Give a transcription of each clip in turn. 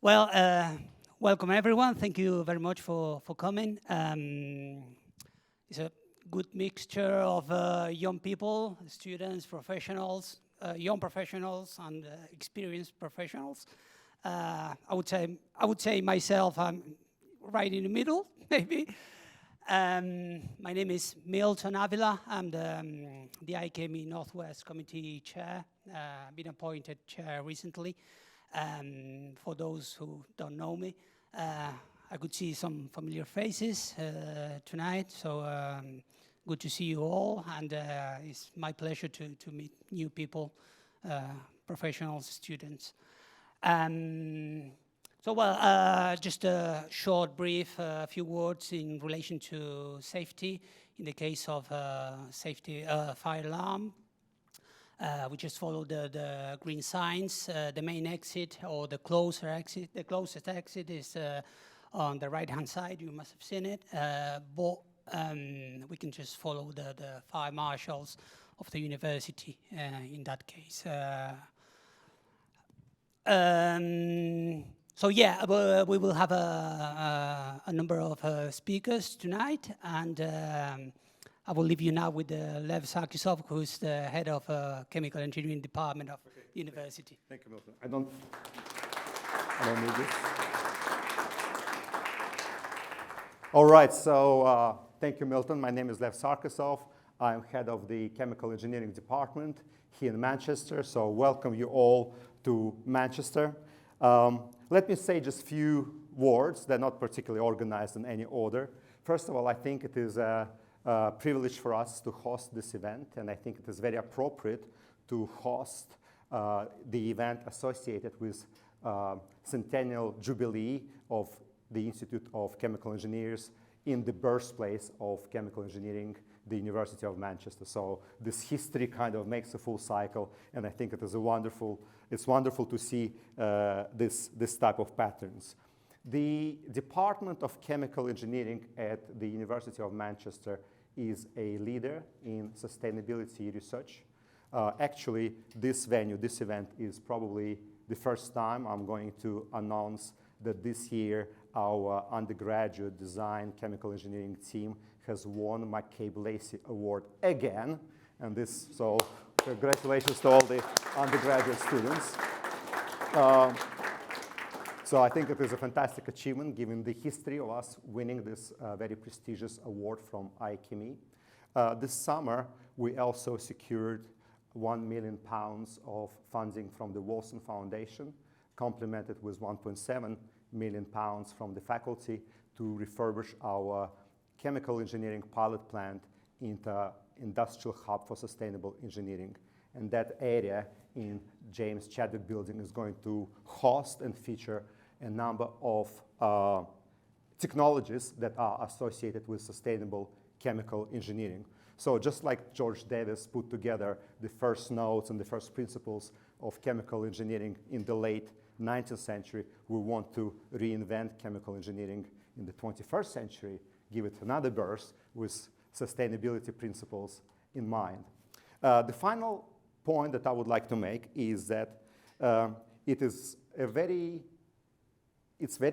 Well, welcome everyone. Thank you very much for coming. It's a good mixture of young people, students, professionals, young professionals, and experienced professionals. I would say myself, I'm right in the middle, maybe. My name is Milton Avila. I'm the IChemE Northwest Committee Chair. Been appointed chair recently. For those who don't know me, I could see some familiar faces tonight, so good to see you all, and it's my pleasure to meet new people, professionals, students. Just a short brief, a few words in relation to safety. In the case of fire alarm, we just follow the green signs. The main exit or the closest exit is on the right-hand side. You must have seen it. But we can just follow the fire marshals of the university in that case. So yeah, we will have a number of speakers tonight, and I will leave you now with Lev Sarkisov, who's the head of chemical engineering department of the university. Thank you, Milton. I don't need this. All right, so thank you, Milton. My name is Lev Sarkisov. I'm head of the chemical engineering department here in Manchester, so welcome you all to Manchester. Let me say just a few words. They're not particularly organized in any order. First of all, I think it is a privilege for us to host this event, and I think it is very appropriate to host the event associated with centennial jubilee of the Institute of Chemical Engineers in the birthplace of chemical engineering, the University of Manchester. So this history kind of makes a full cycle, and I think it is it's wonderful to see this type of patterns. The Department of Chemical Engineering at the University of Manchester is a leader in sustainability research. Actually, this event is probably the first time I'm going to announce that this year our undergraduate design chemical engineering team has won McCabe-Lacey Award again. And so congratulations to all the undergraduate students. So I think it is a fantastic achievement given the history of us winning this very prestigious award from IChemE. This summer, we also secured £1 million of funding from the Wilson Foundation, complemented with £1.7 million from the faculty to refurbish our chemical engineering pilot plant into industrial hub for sustainable engineering. And that area in James Chadwick Building is going to host and feature a number of technologies that are associated with sustainable chemical engineering. So just like George Davis put together the first notes and the first principles of chemical engineering in the late 19th century, we want to reinvent chemical engineering in the 21st century, give it another birth with sustainability principles in mind. The final point that I would like to make is that it's very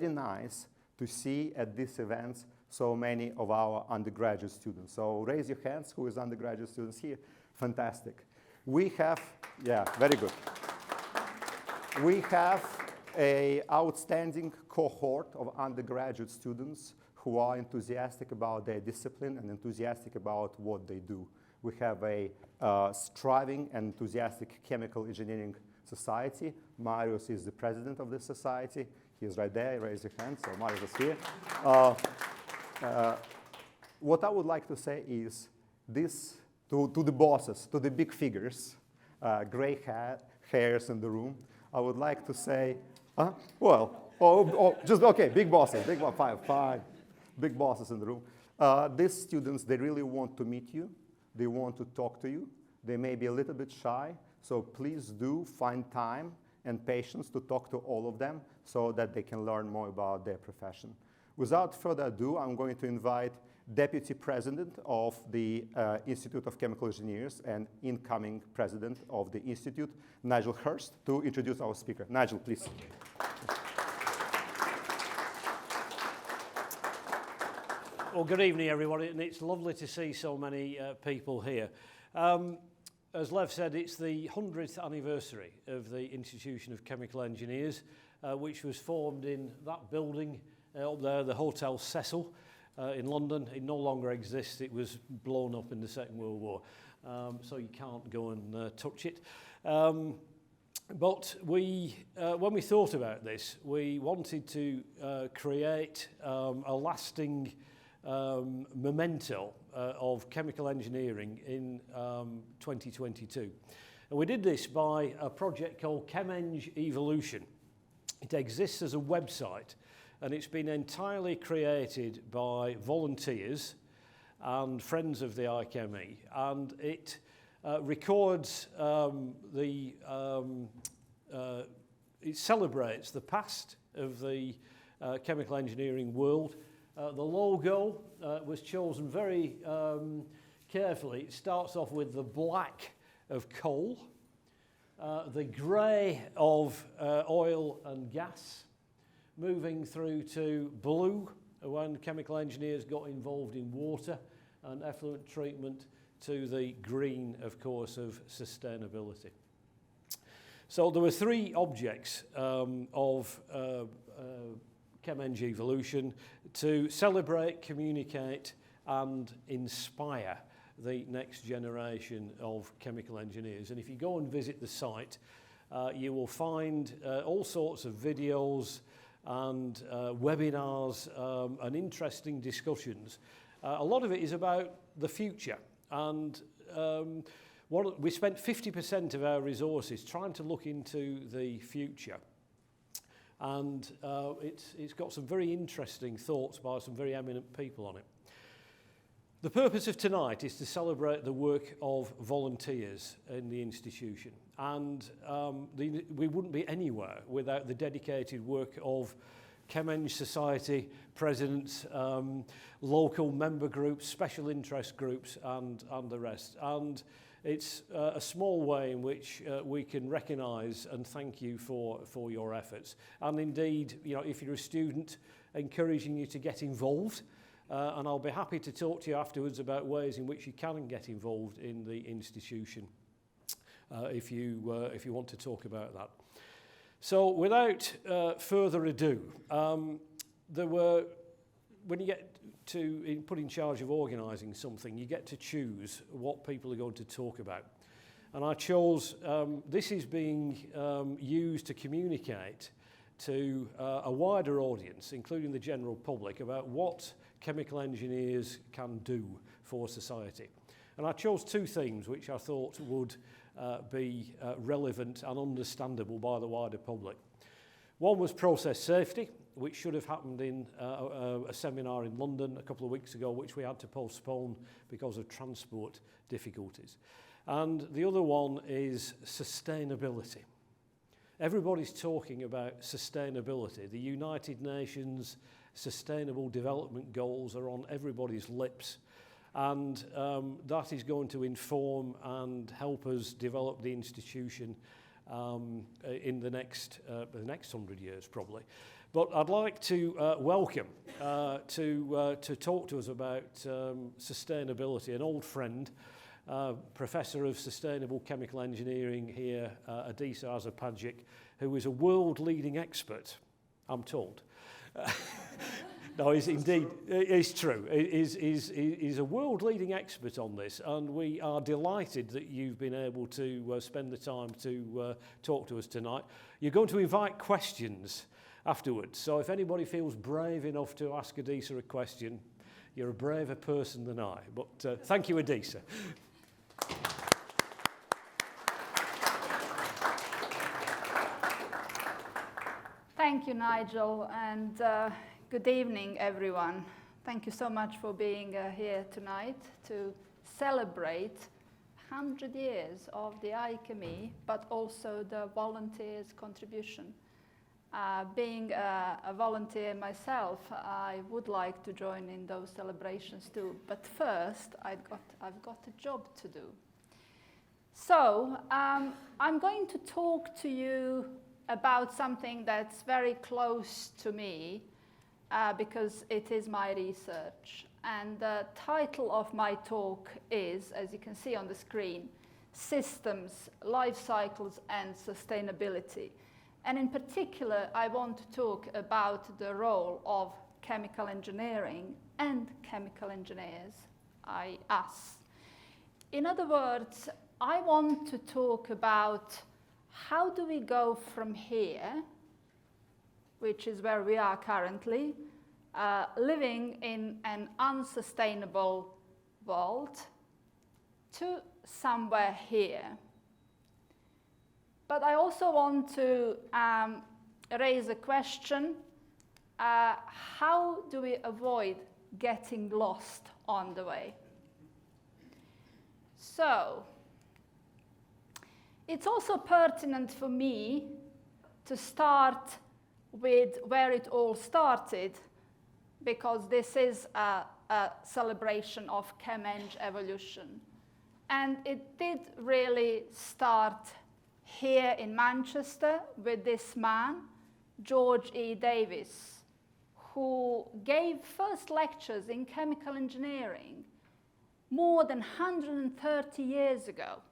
nice to see at these events so many of our undergraduate students. So raise your hands, who is undergraduate students here? Fantastic. We have, yeah, very good. We have an outstanding cohort of undergraduate students who are enthusiastic about their discipline and enthusiastic about what they do. We have a striving and enthusiastic chemical engineering society. Marius is the president of this society. He's right there, raise your hand, so Marius is here. What I would like to say is this to the bosses, to the big figures, gray hairs in the room, I would like to say, big bosses, five big bosses in the room. These students, they really want to meet you. They want to talk to you. They may be a little bit shy, so please do find time and patience to talk to all of them so that they can learn more about their profession. Without further ado, I'm going to invite Deputy President of the Institute of Chemical Engineers and incoming President of the Institute, Nigel Hirst, to introduce our speaker. Nigel, please. Well, good evening, everybody, and it's lovely to see so many people here. As Lev said, it's the 100th anniversary of the Institution of Chemical Engineers, which was formed in that building up there, the Hotel Cecil in London. It no longer exists. It was blown up in the Second World War, so you can't go and touch it. But when we thought about this, we wanted to create a lasting memento of chemical engineering in 2022. And we did this by a project called ChemEng Evolution. It exists as a website, and it's been entirely created by volunteers and friends of the IChemE, and it records it celebrates the past of the chemical engineering world. The logo was chosen very carefully. It starts off with the black of coal, the grey of oil and gas, moving through to blue when chemical engineers got involved in water and effluent treatment, to the green, of course, of sustainability. So there were three objects of ChemEng Evolution: to celebrate, communicate, and inspire the next generation of chemical engineers. And if you go and visit the site, you will find all sorts of videos and webinars and interesting discussions. A lot of it is about the future. And we spent 50% of our resources trying to look into the future. And it's got some very interesting thoughts by some very eminent people on it. The purpose of tonight is to celebrate the work of volunteers in the institution. And we wouldn't be anywhere without the dedicated work of ChemEng Society presidents, local member groups, special interest groups, and the rest. And it's a small way in which we can recognise and thank you for your efforts. And indeed, you know, if you're a student, encouraging you to get involved. And I'll be happy to talk to you afterwards about ways in which you can get involved in the institution if you want to talk about that. So without further ado, when you get put in charge of organising something, you get to choose what people are going to talk about. And I chose, this is being used to communicate to a wider audience, including the general public, about what chemical engineers can do for society. And I chose two themes which I thought would be relevant and understandable by the wider public. One was process safety, which should have happened in a seminar in London a couple of weeks ago, which we had to postpone because of transport difficulties. And the other one is sustainability. Everybody's talking about sustainability. The United Nations Sustainable Development Goals are on everybody's lips. And that is going to inform and help us develop the institution in the next 100 years, probably. But I'd like to welcome to talk to us about sustainability, an old friend, Professor of Sustainable Chemical Engineering here, Adisa Azapagic, who is a world-leading expert, I'm told. No, he's indeed, it's true. He's a world-leading expert on this, and we are delighted that you've been able to spend the time to talk to us tonight. You're going to invite questions afterwards, so if anybody feels brave enough to ask Adisa a question, you're a braver person than I. But thank you, Adisa. Thank you, Nigel, and good evening, everyone. Thank you so much for being here tonight to celebrate 100 years of the IChemE, but also the volunteers' contribution. Being a volunteer myself, I would like to join in those celebrations too. But first, I've got a job to do. So I'm going to talk to you about something that's very close to me because it is my research. and the title of my talk is, as you can see on the screen, Systems, Life Cycles and Sustainability. And in particular, I want to talk about the role of chemical engineering and chemical engineers, us. In other words, I want to talk about how do we go from here, which is where we are currently, living in an unsustainable world, to somewhere here. But I also want to raise a question, how do we avoid getting lost on the way? So, it's also pertinent for me to start with where it all started, because this is a celebration of ChemEng Evolution. And it did really start here in Manchester with this man, George E. Davis, who gave first lectures in chemical engineering more than 130 years ago.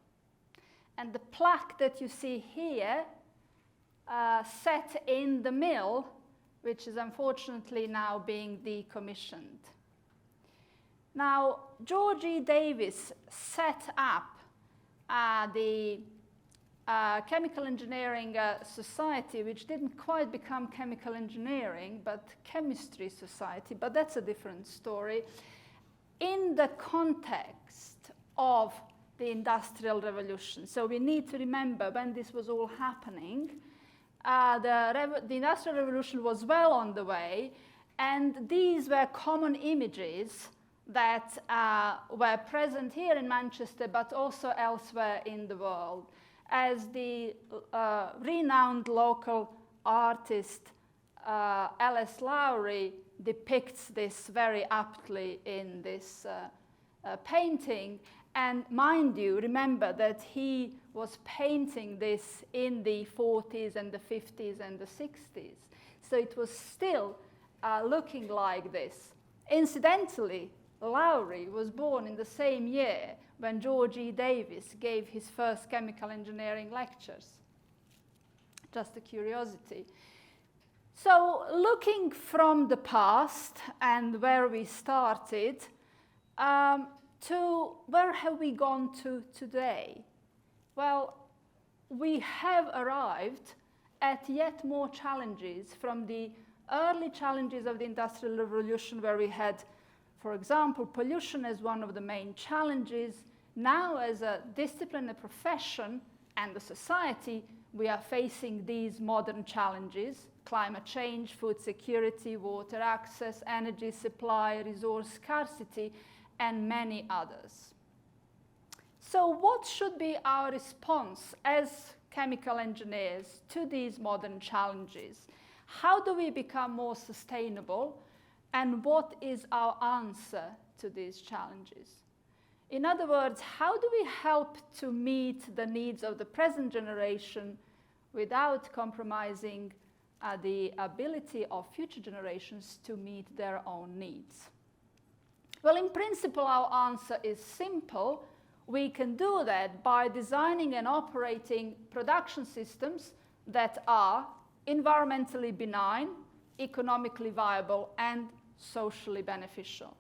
And the plaque that you see here, set in the mill, which is unfortunately now being decommissioned. Now, George E. Davis set up the Chemical Engineering Society, which didn't quite become Chemical Engineering, but Chemistry Society, but that's a different story, in the context of the Industrial Revolution. So we need to remember when this was all happening, the Industrial Revolution was well on the way, and these were common images that were present here in Manchester, but also elsewhere in the world, as the renowned local artist L.S. Lowry depicts this very aptly in this painting. And mind you, remember that he was painting this in the 40s and the 50s and the 60s. So it was still looking like this. Incidentally, Lowry was born in the same year when George E. Davis gave his first chemical engineering lectures. Just a curiosity. So looking from the past and where we started, to where have we gone to today? Well, we have arrived at yet more challenges from the early challenges of the Industrial Revolution, where we had, for example, pollution as one of the main challenges. Now, as a discipline, a profession, and a society, we are facing these modern challenges: climate change, food security, water access, energy supply, resource scarcity, and many others. So what should be our response as chemical engineers to these modern challenges? How do we become more sustainable? And what is our answer to these challenges? In other words, how do we help to meet the needs of the present generation without compromising the ability of future generations to meet their own needs? Well, in principle, our answer is simple. We can do that by designing and operating production systems that are environmentally benign, economically viable, and socially beneficial.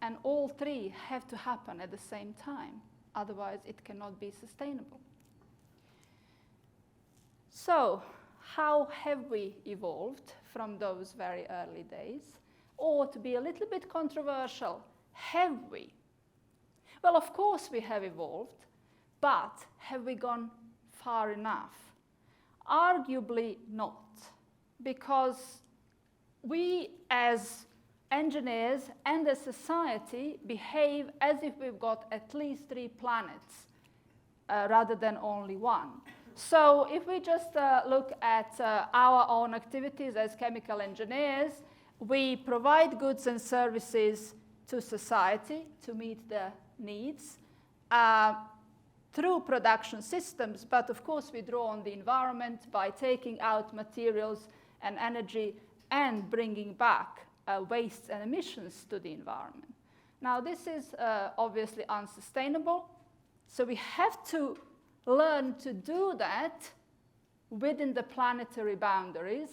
And all three have to happen at the same time. Otherwise, it cannot be sustainable. So, how have we evolved from those very early days? Or, to be a little bit controversial, have we? Well, of course we have evolved, but have we gone far enough? Arguably not, because we as engineers and as society behave as if we've got at least 3 planets rather than only one. So if we just look at our own activities as chemical engineers, we provide goods and services to society to meet their needs through production systems, but of course we draw on the environment by taking out materials and energy and bringing back wastes and emissions to the environment. Now, this is obviously unsustainable, so we have to learn to do that within the planetary boundaries,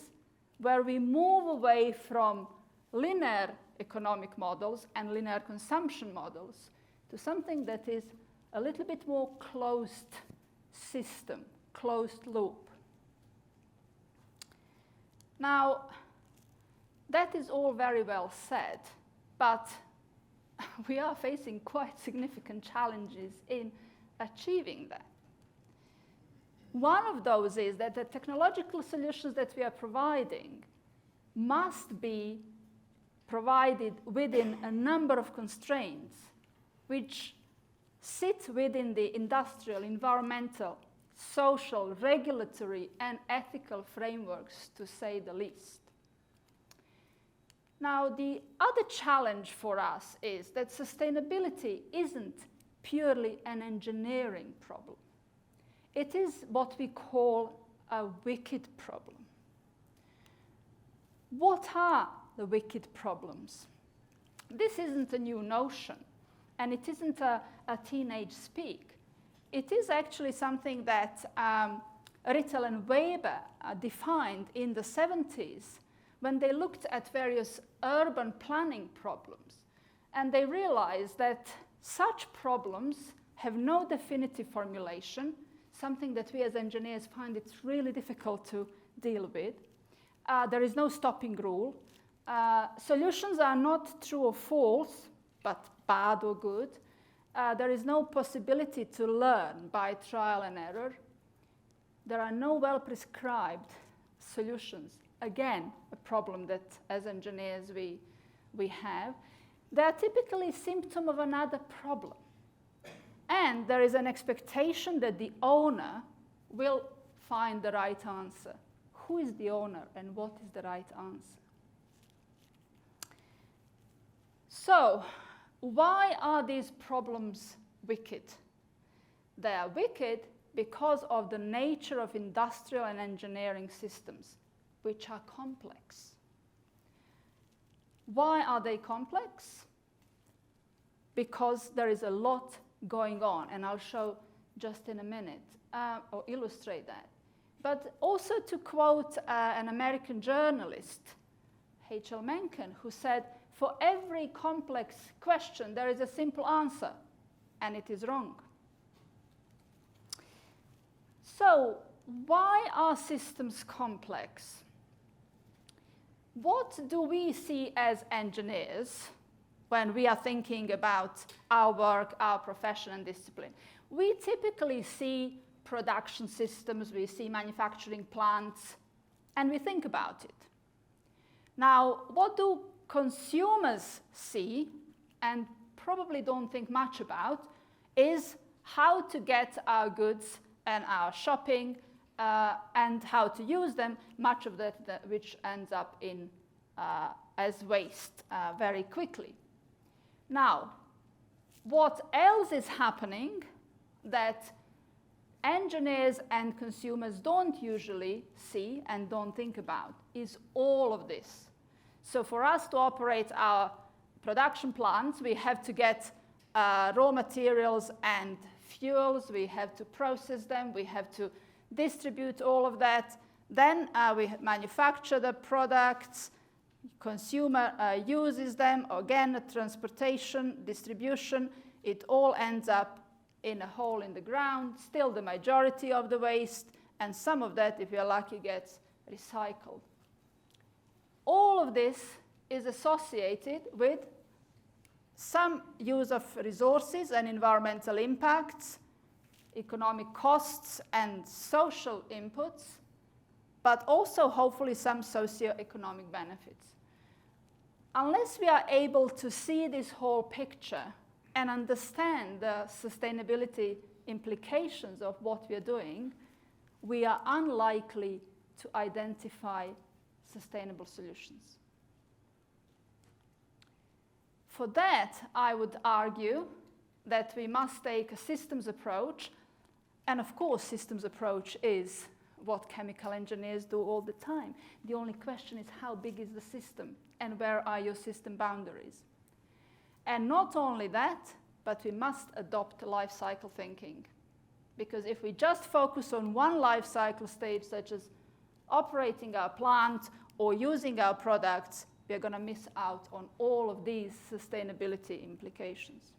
where we move away from linear economic models and linear consumption models to something that is a little bit more closed system, closed loop. Now, that is all very well said, but we are facing quite significant challenges in achieving that. One of those is that the technological solutions that we are providing must be provided within a number of constraints which sit within the industrial, environmental, social, regulatory, and ethical frameworks, to say the least. Now, the other challenge for us is that sustainability isn't purely an engineering problem. It is what we call a wicked problem. What are the wicked problems? This isn't a new notion, and it isn't a teenage speak. It is actually something that Rittel and Weber defined in the 70s when they looked at various urban planning problems. And they realized that such problems have no definitive formulation, something that we as engineers find it's really difficult to deal with. There is no stopping rule. Solutions are not true or false, but bad or good. There is no possibility to learn by trial and error. There are no well-prescribed solutions. Again, a problem that as engineers we have. They are typically a symptom of another problem. And there is an expectation that the owner will find the right answer. Who is the owner and what is the right answer? So, why are these problems wicked? They are wicked because of the nature of industrial and engineering systems, which are complex. Why are they complex? Because there is a lot going on, and I'll show just in a minute, or illustrate that. But also to quote an American journalist, H.L. Mencken, who said, for every complex question, there is a simple answer, and it is wrong. So, why are systems complex? What do we see as engineers when we are thinking about our work, our profession and discipline? We typically see production systems, we see manufacturing plants, and we think about it. Now, what do consumers see, and probably don't think much about, is how to get our goods and our shopping and how to use them, much of that which ends up in as waste very quickly. Now, what else is happening that engineers and consumers don't usually see and don't think about is all of this. So for us to operate our production plants, we have to get raw materials and fuels, we have to process them, we have to distribute all of that. Then we manufacture the products, consumer uses them, again, transportation, distribution, it all ends up in a hole in the ground, still the majority of the waste, and some of that, if you're lucky, gets recycled. All of this is associated with some use of resources and environmental impacts, economic costs and social inputs, but also hopefully some socioeconomic benefits. Unless we are able to see this whole picture and understand the sustainability implications of what we are doing, we are unlikely to identify sustainable solutions. For that, I would argue that we must take a systems approach, and of course, systems approach is what chemical engineers do all the time. The only question is how big is the system and where are your system boundaries? And not only that, but we must adopt life cycle thinking. Because if we just focus on one life cycle stage, such as operating our plant or using our products, we're going to miss out on all of these sustainability implications.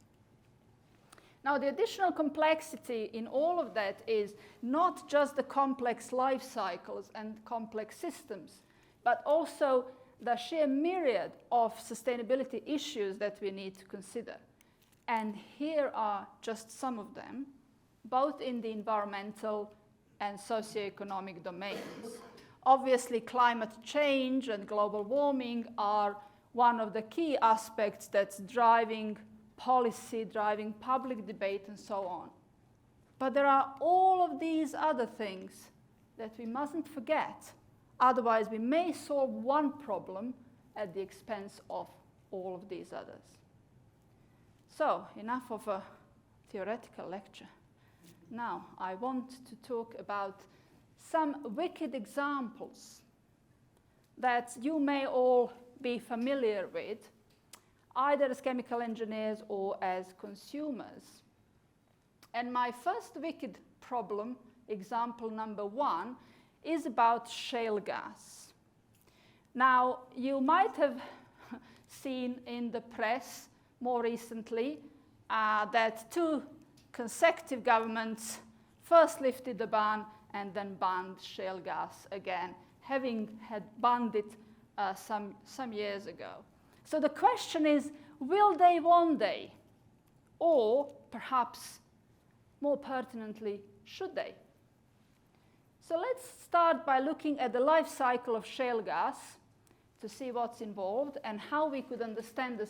Now, the additional complexity in all of that is not just the complex life cycles and complex systems, but also the sheer myriad of sustainability issues that we need to consider. And here are just some of them, both in the environmental and socioeconomic domains. Obviously, climate change and global warming are one of the key aspects that's driving policy, driving public debate, and so on. But there are all of these other things that we mustn't forget. Otherwise, we may solve one problem at the expense of all of these others. So, enough of a theoretical lecture. Now, I want to talk about some wicked examples that you may all be familiar with, either as chemical engineers or as consumers. And my first wicked problem, example number 1, is about shale gas. Now, you might have seen in the press more recently that 2 consecutive governments first lifted the ban and then banned shale gas again, having had banned it some years ago. So the question is, will they one day? Or perhaps more pertinently, should they? So let's start by looking at the life cycle of shale gas to see what's involved and how we could understand the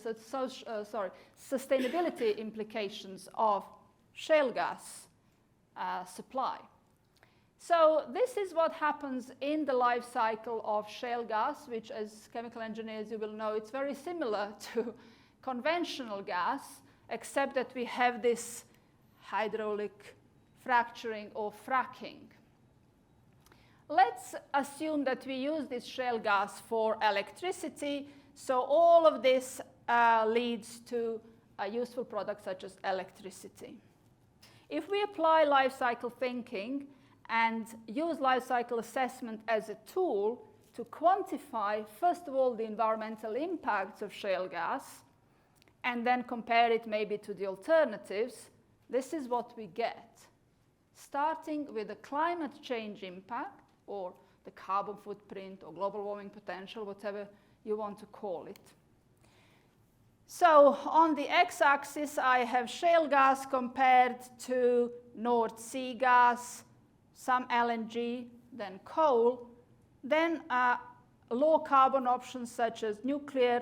sustainability implications of shale gas supply. So this is what happens in the life cycle of shale gas, which as chemical engineers you will know, it's very similar to conventional gas, except that we have this hydraulic fracturing or fracking. Let's assume that we use this shale gas for electricity, so all of this leads to a useful product such as electricity. If we apply life cycle thinking and use life cycle assessment as a tool to quantify, first of all, the environmental impacts of shale gas, and then compare it maybe to the alternatives, this is what we get. Starting with the climate change impact, or the carbon footprint, or global warming potential, whatever you want to call it. So on the x-axis, I have shale gas compared to North Sea gas, some LNG, then coal, then low carbon options such as nuclear,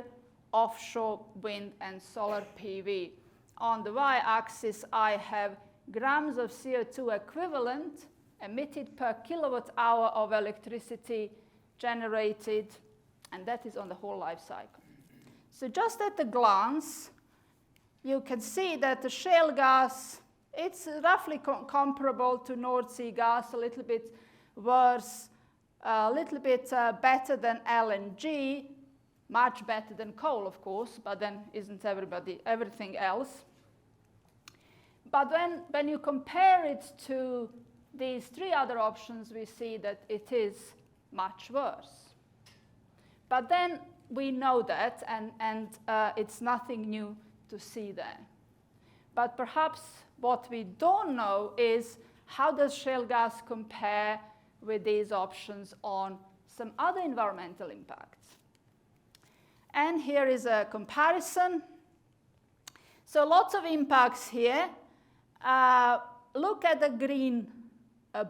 offshore wind, and solar PV. On the y-axis, I have grams of CO2 equivalent emitted per kilowatt hour of electricity generated, and that is on the whole life cycle. So just at a glance, you can see that the shale gas, it's roughly comparable to North Sea gas, a little bit worse, a little bit better than LNG, much better than coal, of course, but then isn't everything else. But when you compare it to these 3 other options, we see that it is much worse. But then we know that, and it's nothing new to see there. But perhaps what we don't know is how does shale gas compare with these options on some other environmental impacts. And here is a comparison. So lots of impacts here. Look at the green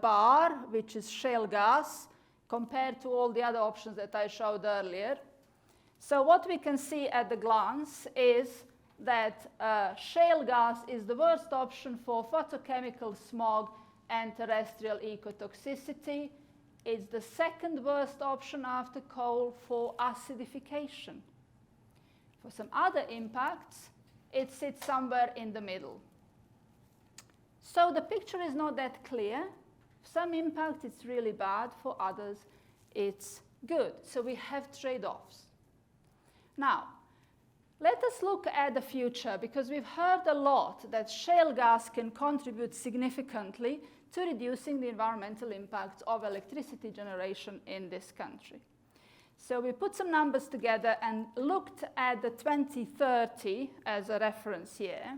bar, which is shale gas, compared to all the other options that I showed earlier. So what we can see at the glance is that shale gas is the worst option for photochemical smog and terrestrial ecotoxicity. It's the second worst option after coal for acidification. For some other impacts, it sits somewhere in the middle. So the picture is not that clear, Some impact, it's really bad. For others, it's good. So we have trade-offs. Now, let us look at the future, because we've heard a lot that shale gas can contribute significantly to reducing the environmental impact of electricity generation in this country. So we put some numbers together and looked at the 2030 as a reference year,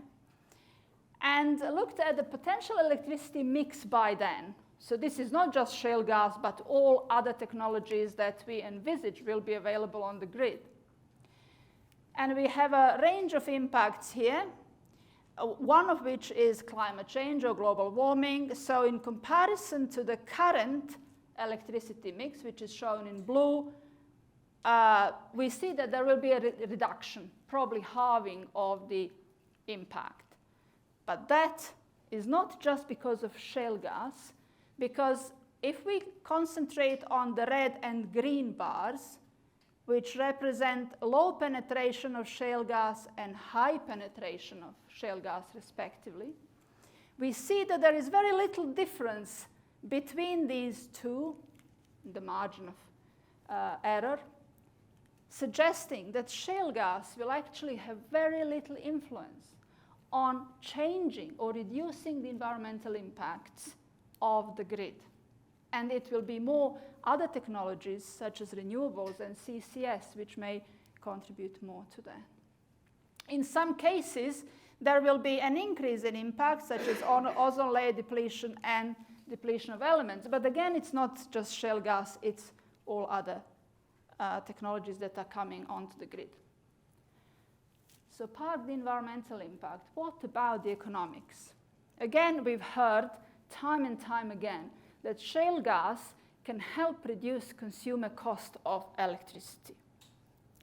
and looked at the potential electricity mix by then. So this is not just shale gas, but all other technologies that we envisage will be available on the grid. And we have a range of impacts here, one of which is climate change or global warming. So in comparison to the current electricity mix, which is shown in blue, we see that there will be a reduction, probably halving of the impact. But that is not just because of shale gas, because if we concentrate on the red and green bars, which represent low penetration of shale gas and high penetration of shale gas, respectively, we see that there is very little difference between these two, the margin of error, suggesting that shale gas will actually have very little influence on changing or reducing the environmental impacts of the grid. And it will be more other technologies, such as renewables and CCS, which may contribute more to that. In some cases, there will be an increase in impact, such as ozone layer depletion and depletion of elements. But again, it's not just shale gas, it's all other technologies that are coming onto the grid. So part of the environmental impact, what about the economics? Again, we've heard time and time again that shale gas can help reduce consumer cost of electricity.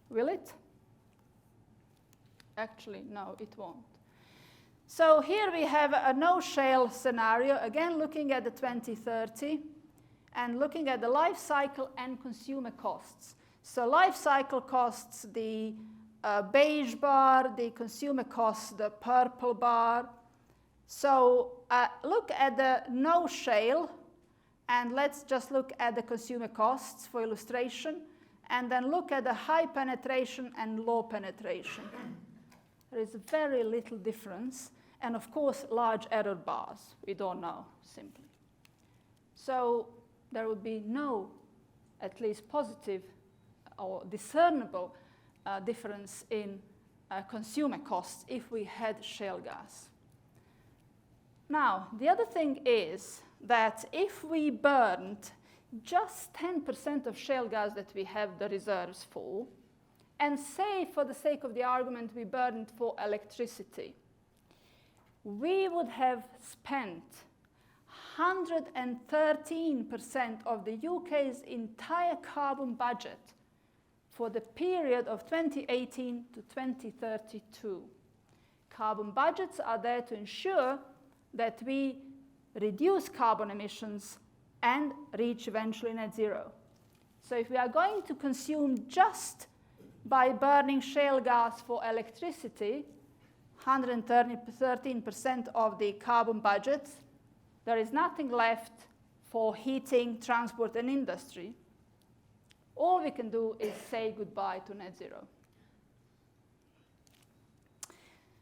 Will it? Actually, no, it won't. So here we have a no shale scenario, again looking at the 2030 and looking at the life cycle and consumer costs. So life cycle costs, the beige bar, the consumer costs, the purple bar. So look at the no shale, and let's just look at the consumer costs for illustration, and then look at the high penetration and low penetration. There is very little difference, and of course, large error bars. We don't know, simply. So there would be no, at least positive or discernible difference in consumer costs if we had shale gas. Now, the other thing is that if we burned just 10% of shale gas that we have the reserves for, and say, for the sake of the argument, we burned for electricity, we would have spent 113% of the UK's entire carbon budget for the period of 2018 to 2032. Carbon budgets are there to ensure that we reduce carbon emissions and reach eventually net zero. So if we are going to consume just by burning shale gas for electricity, 113% of the carbon budget, there is nothing left for heating, transport, and industry. All we can do is say goodbye to net zero.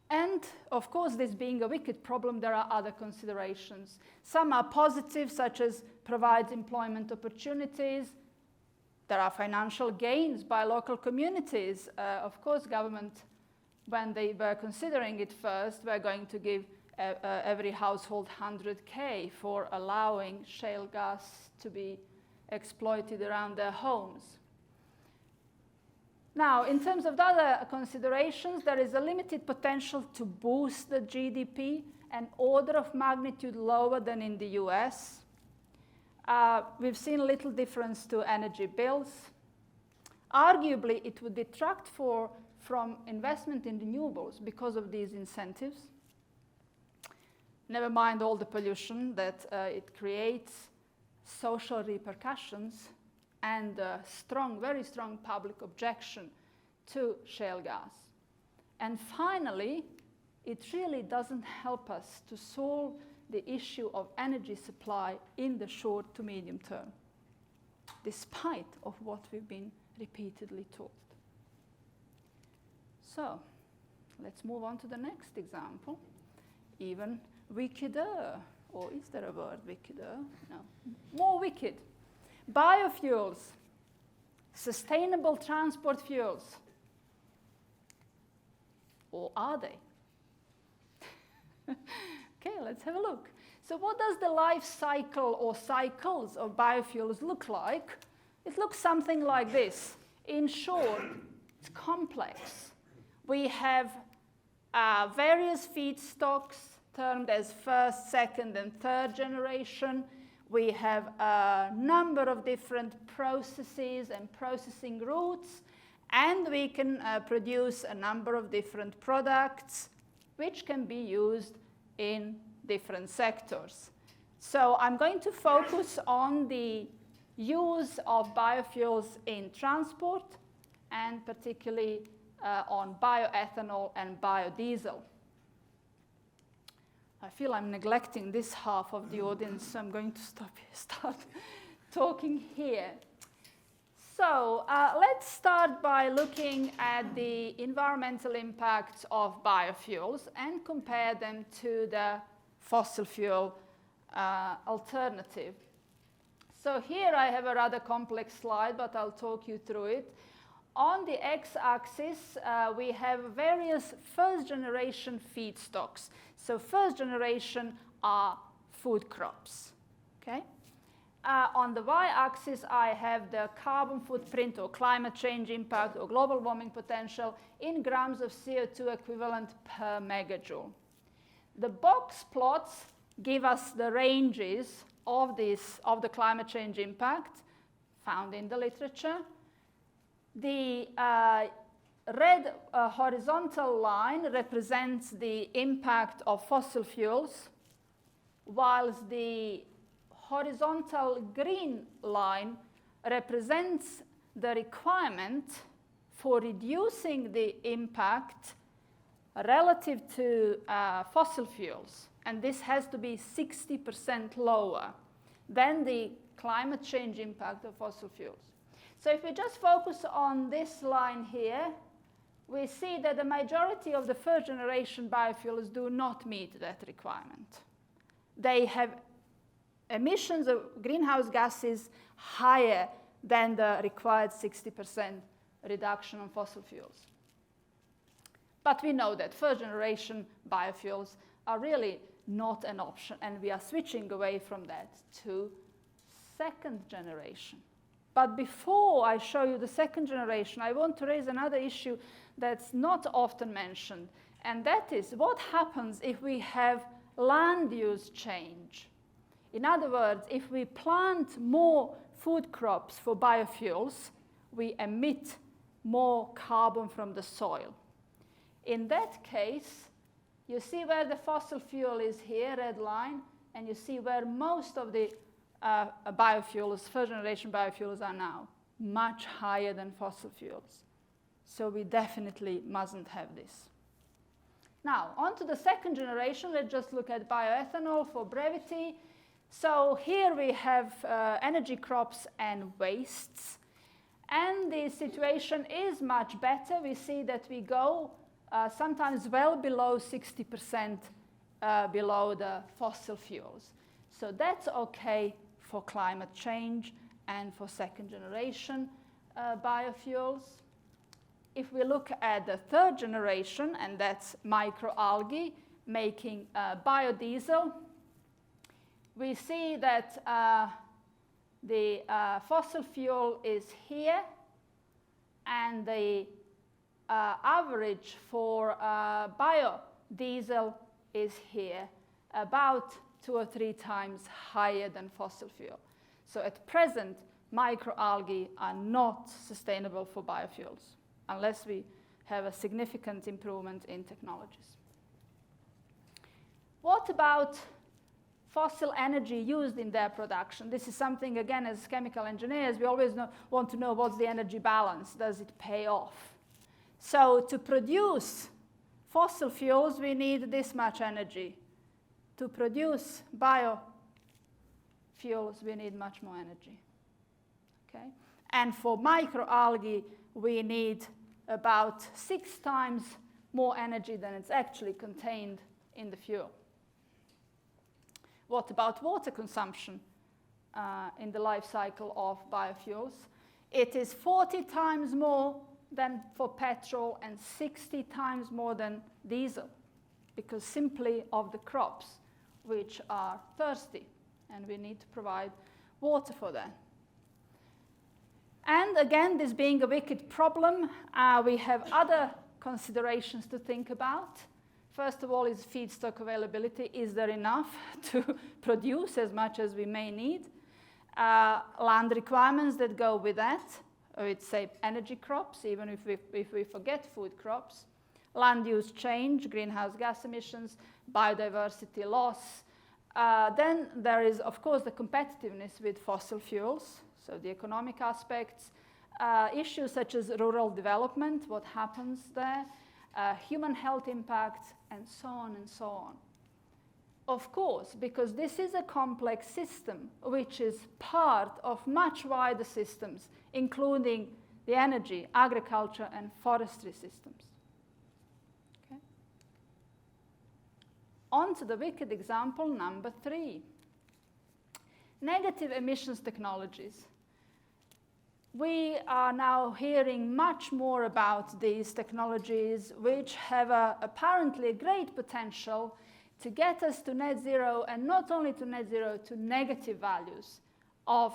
And of course, this being a wicked problem, there are other considerations. Some are positive, such as provides employment opportunities. There are financial gains by local communities. Of course, government, when they were considering it first, were going to give every household 100K for allowing shale gas to be exploited around their homes. Now, in terms of the other considerations, there is a limited potential to boost the GDP, an order of magnitude lower than in the US. We've seen little difference to energy bills. Arguably, it would detract from investment in renewables because of these incentives. Never mind all the pollution that it creates, social repercussions, and very strong public objection to shale gas. And finally, it really doesn't help us to solve the issue of energy supply in the short to medium term, despite of what we've been repeatedly taught. So, let's move on to the next example, even wickeder. Or is there a word, wickeder? No. More wicked. Biofuels, sustainable transport fuels. Or are they? Okay, let's have a look. So what does the life cycle or cycles of biofuels look like? It looks something like this. In short, it's complex. We have various feedstocks termed as first, second, and third generation. We have a number of different processes and processing routes, and we can produce a number of different products which can be used in different sectors. So I'm going to focus on the use of biofuels in transport, and particularly on bioethanol and biodiesel. I feel I'm neglecting this half of the audience, so I'm going to start talking here. So let's start by looking at the environmental impacts of biofuels and compare them to the fossil fuel alternative. So here I have a rather complex slide, but I'll talk you through it. On the x-axis, we have various first-generation feedstocks. So first generation are food crops. Okay? On the y-axis, I have the carbon footprint or climate change impact or global warming potential in grams of CO2 equivalent per megajoule. The box plots give us the ranges of the climate change impact found in the literature. The red horizontal line represents the impact of fossil fuels, whilst the horizontal green line represents the requirement for reducing the impact relative to fossil fuels. And this has to be 60% lower than the climate change impact of fossil fuels. So if we just focus on this line here, we see that the majority of the first generation biofuels do not meet that requirement. They have emissions of greenhouse gases higher than the required 60% reduction on fossil fuels. But we know that first generation biofuels are really not an option, and we are switching away from that to second generation. But before I show you the second generation, I want to raise another issue that's not often mentioned, and that is what happens if we have land use change. In other words, if we plant more food crops for biofuels, we emit more carbon from the soil. In that case, you see where the fossil fuel is here, red line, and you see where most of the biofuels, first generation biofuels, are now, much higher than fossil fuels. So we definitely mustn't have this. Now, on to the second generation. Let's just look at bioethanol for brevity. So here we have energy crops and wastes. And the situation is much better. We see that we go sometimes well below 60% below the fossil fuels. So that's okay for climate change and for second generation biofuels. If we look at the third generation, and that's microalgae making biodiesel, we see that the fossil fuel is here, and the average for biodiesel is here, about 2 or 3 times higher than fossil fuel. So at present, microalgae are not sustainable for biofuels unless we have a significant improvement in technologies. What about fossil energy used in their production? This is something, again, as chemical engineers, we always want to know what's the energy balance. Does it pay off? So to produce fossil fuels, we need this much energy. to produce biofuels, we need much more energy. Okay? And for microalgae, we need about 6 times more energy than it's actually contained in the fuel. What about water consumption in the life cycle of biofuels? It is 40 times more than for petrol and 60 times more than diesel, because simply of the crops which are thirsty, and we need to provide water for that. And again, this being a wicked problem, we have other considerations to think about. First of all is feedstock availability. Is there enough to produce as much as we may need? Land requirements that go with that. It's, say, energy crops, even if we forget food crops. Land use change, greenhouse gas emissions, biodiversity loss. Then there is, of course, the competitiveness with fossil fuels, so the economic aspects, issues such as rural development, what happens there, human health impact, and so on and so on. Of course, because this is a complex system, which is part of much wider systems, including the energy, agriculture, and forestry systems. Okay. On to the wicked example number 3. Negative emissions technologies. We are now hearing much more about these technologies, which have apparently a great potential to get us to net zero, and not only to net zero, to negative values of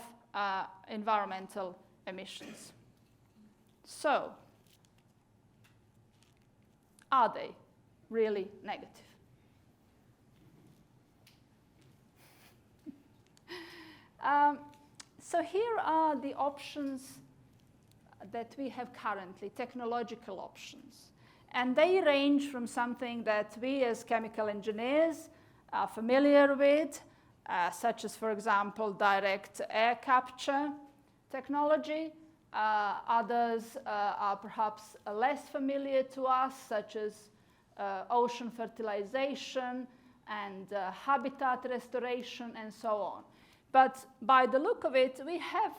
environmental emissions. So, are they really negative? So here are the options that we have currently, technological options. And they range from something that we as chemical engineers are familiar with, such as, for example, direct air capture technology. Others are perhaps less familiar to us, such as ocean fertilization and habitat restoration and so on. But by the look of it, we have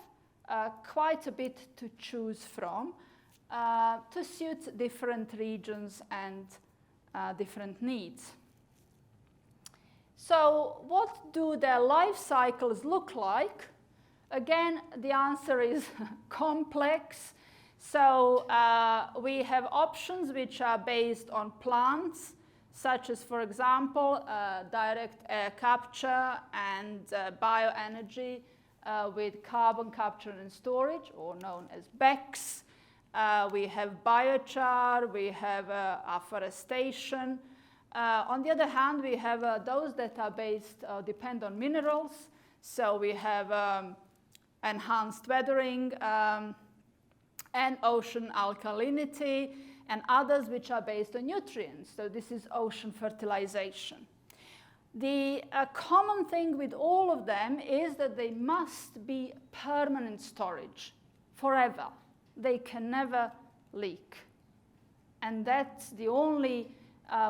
quite a bit to choose from to suit different regions and different needs. So what do their life cycles look like? Again, the answer is complex. So we have options which are based on plants, such as, for example, direct air capture and bioenergy with carbon capture and storage, or known as BECCS. We have biochar, we have afforestation. On the other hand, we have those that are based, depend on minerals. So we have enhanced weathering and ocean alkalinity, and others which are based on nutrients. So this is ocean fertilization. The common thing with all of them is that they must be permanent storage, forever. They can never leak. And that's the only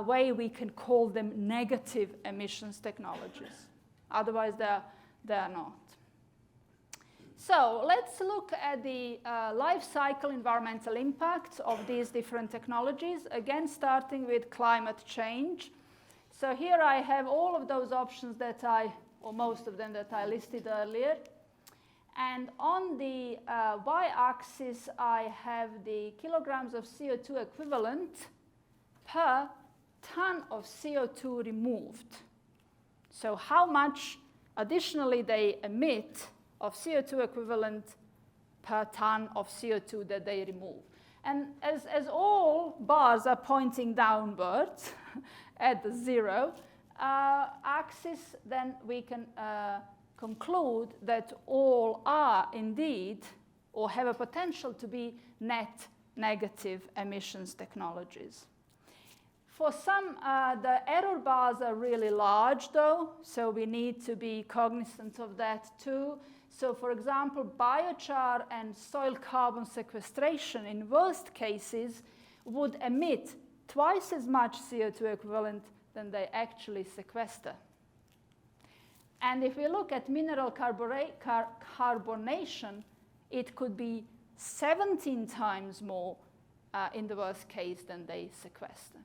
way we can call them negative emissions technologies. Otherwise, they are not. So let's look at the life cycle environmental impacts of these different technologies, again starting with climate change. So here I have all of those options that or most of them that I listed earlier. And on the y-axis, I have the kilograms of CO2 equivalent per ton of CO2 removed. So how much additionally they emit of CO2 equivalent per ton of CO2 that they remove. And as all bars are pointing downwards at the 0 axis, then we can conclude that all are indeed, or have a potential to be, net negative emissions technologies. For some, the error bars are really large though, so we need to be cognizant of that too. So for example, biochar and soil carbon sequestration in worst cases would emit twice as much CO2 equivalent than they actually sequester. And if we look at mineral carbonation, it could be 17 times more in the worst case than they sequester.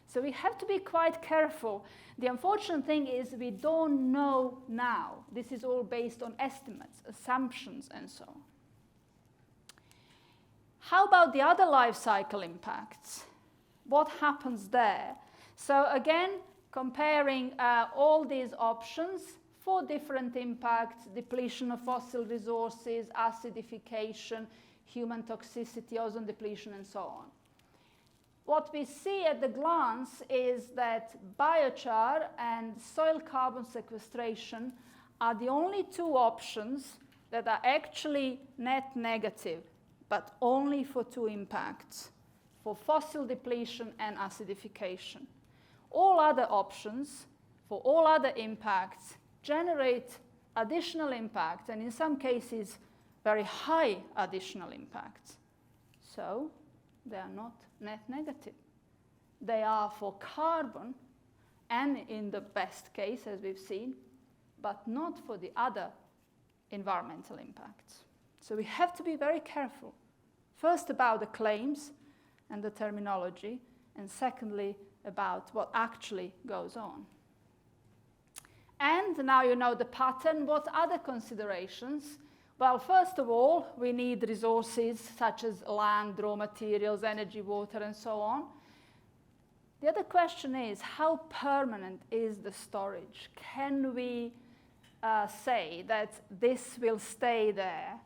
So we have to be quite careful. The unfortunate thing is we don't know now. This is all based on estimates, assumptions, and so on. How about the other life cycle impacts? What happens there? So again, comparing all these options for different impacts: depletion of fossil resources, acidification, human toxicity, ozone depletion, and so on. What we see at the glance is that biochar and soil carbon sequestration are the only two options that are actually net negative, but only for two impacts, for fossil depletion and acidification. All other options, for all other impacts, generate additional impacts, and in some cases, very high additional impacts. So they are not net negative. They are for carbon, and in the best case, as we've seen, but not for the other environmental impacts. So we have to be very careful, first about the claims and the terminology, and secondly, about what actually goes on. And now you know the pattern. What other considerations? Well, first of all, we need resources such as land, raw materials, energy, water, and so on. The other question is, how permanent is the storage? Can we say that this will stay there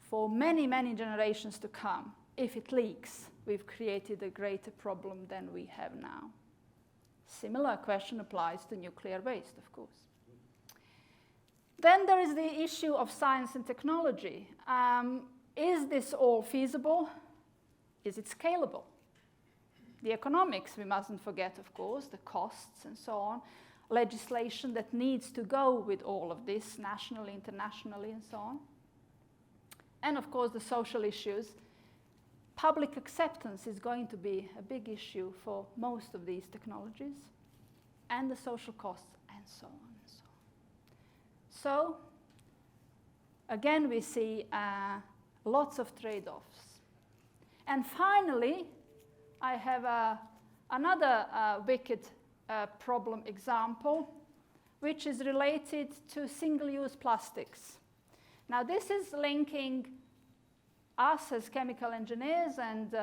for many, many generations to come? If it leaks, we've created a greater problem than we have now. Similar question applies to nuclear waste, of course. Then there is the issue of science and technology. Is this all feasible? Is it scalable? The economics, we mustn't forget, of course, the costs and so on, legislation that needs to go with all of this, nationally, internationally, and so on. And of course, the social issues. Public acceptance is going to be a big issue for most of these technologies, and the social costs, and so on and so on. So, again, we see lots of trade-offs. And finally, I have another wicked problem example, which is related to single-use plastics. Now, this is linking us as chemical engineers and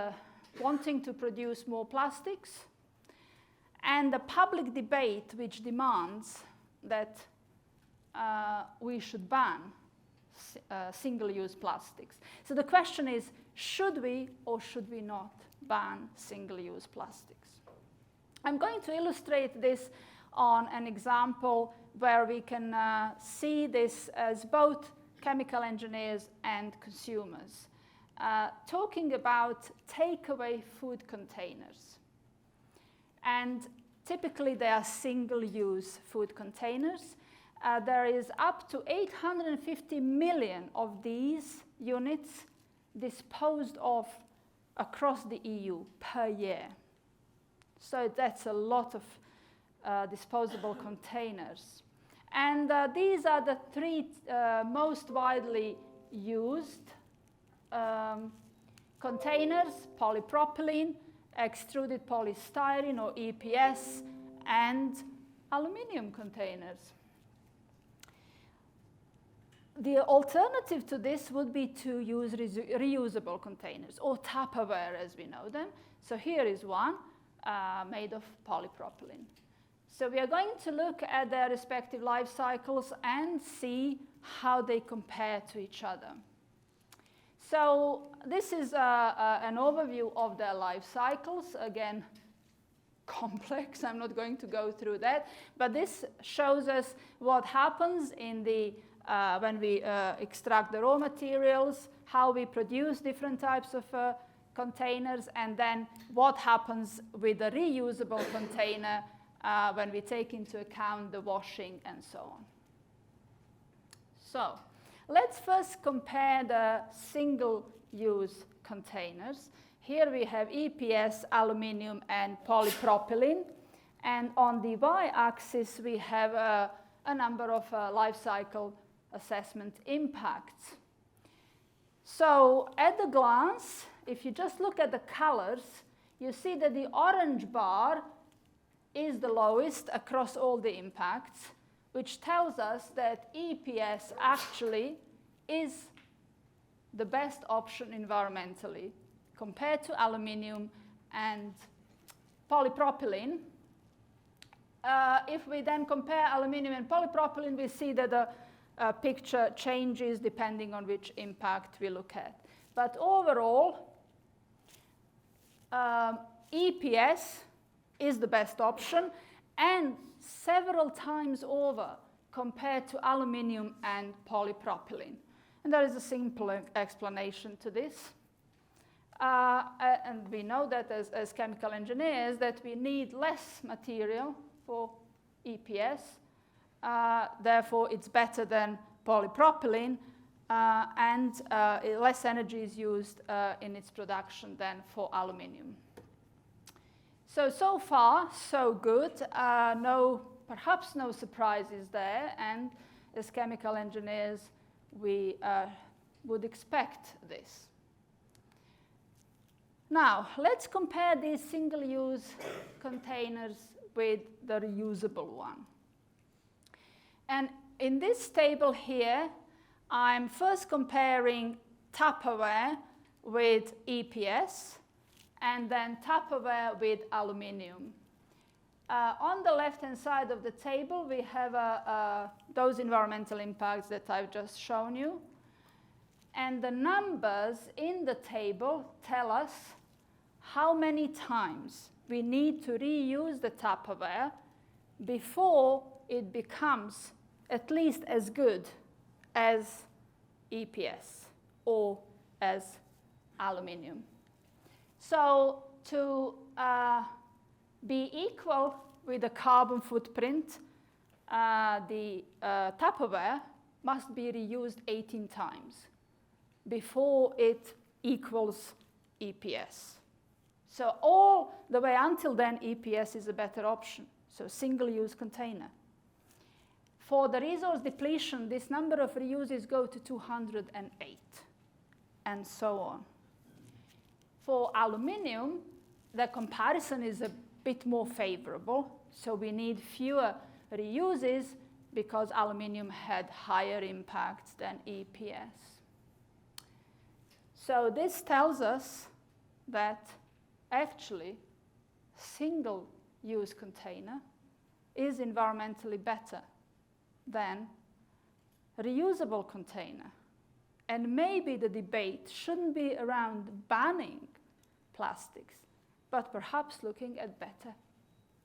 wanting to produce more plastics, and the public debate which demands that we should ban single-use plastics. So the question is, should we or should we not ban single-use plastics? I'm going to illustrate this on an example where we can see this as both chemical engineers and consumers. Talking about takeaway food containers. And typically they are single-use food containers. There is up to 850 million of these units disposed of across the EU per year. So that's a lot of disposable containers. And these are the three most widely used containers: polypropylene, extruded polystyrene or EPS, and aluminium containers. The alternative to this would be to use reusable containers, or Tupperware as we know them. So here is one made of polypropylene. So we are going to look at their respective life cycles and see how they compare to each other. So this is an overview of their life cycles. Again, complex. I'm not going to go through that. But this shows us what happens in the when we extract the raw materials, how we produce different types of containers, and then what happens with the reusable container when we take into account the washing and so on. So let's first compare the single-use containers. Here we have EPS, aluminium, and polypropylene. And on the y-axis, we have a number of life cycle assessment impacts. So at a glance, if you just look at the colors, you see that the orange bar is the lowest across all the impacts, which tells us that EPS actually is the best option environmentally compared to aluminium and polypropylene. If we then compare aluminium and polypropylene, we see that the picture changes depending on which impact we look at. But overall, EPS is the best option, and several times over compared to aluminium and polypropylene. And there is a simple explanation to this. And we know that as chemical engineers that we need less material for EPS. Therefore, it's better than polypropylene, and less energy is used in its production than for aluminium. So far, so good. Perhaps no surprises there, and as chemical engineers, we would expect this. Now, let's compare these single-use containers with the reusable one. And in this table here, I'm first comparing Tupperware with EPS, and then Tupperware with aluminium. On the left-hand side of the table, we have those environmental impacts that I've just shown you. And the numbers in the table tell us how many times we need to reuse the Tupperware before it becomes at least as good as EPS or as aluminium. So to be equal with the carbon footprint, the Tupperware must be reused 18 times before it equals EPS. So all the way until then, EPS is a better option, so single-use container. For the resource depletion, this number of reuses go to 208, and so on. For aluminium, the comparison is a bit more favorable, so we need fewer reuses because aluminium had higher impacts than EPS. So this tells us that actually single-use container is environmentally better than a reusable container. And maybe the debate shouldn't be around banning plastics, but perhaps looking at better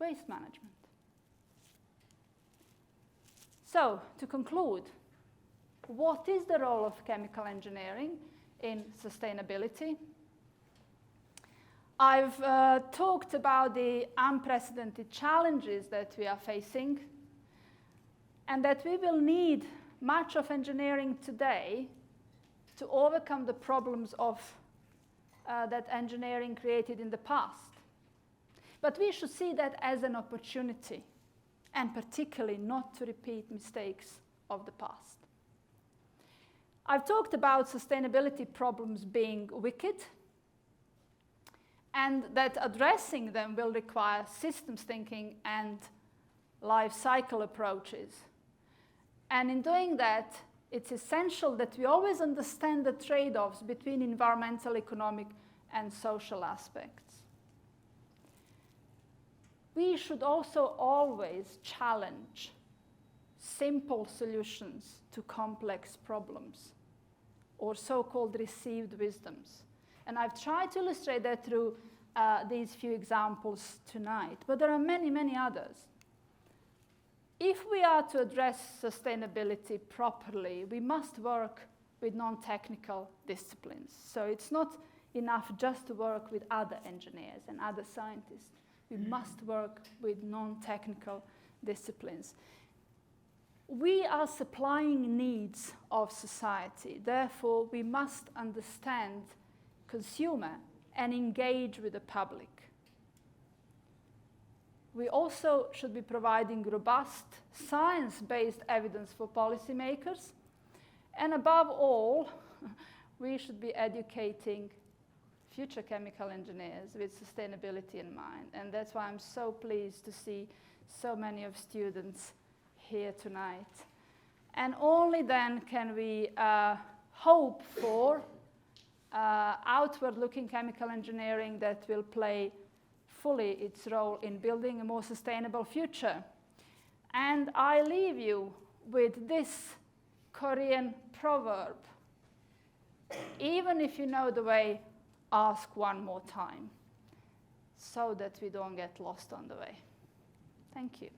waste management. So, to conclude, what is the role of chemical engineering in sustainability? I've talked about the unprecedented challenges that we are facing, and that we will need much of engineering today to overcome the problems of that engineering created in the past. But we should see that as an opportunity, and particularly not to repeat mistakes of the past. I've talked about sustainability problems being wicked, and that addressing them will require systems thinking and life cycle approaches. And in doing that, it's essential that we always understand the trade-offs between environmental, economic, and social aspects. We should also always challenge simple solutions to complex problems, or so-called received wisdoms. And I've tried to illustrate that through these few examples tonight, but there are many, many others. If we are to address sustainability properly, we must work with non-technical disciplines. So it's not enough just to work with other engineers and other scientists. We must work with non-technical disciplines. We are supplying needs of society. Therefore, we must understand consumer and engage with the public. We also should be providing robust, science-based evidence for policymakers. And above all, we should be educating future chemical engineers with sustainability in mind. And that's why I'm so pleased to see so many of students here tonight. And only then can we hope for outward-looking chemical engineering that will play fully its role in building a more sustainable future. And I leave you with this Korean proverb: even if you know the way, ask one more time, so that we don't get lost on the way. Thank you.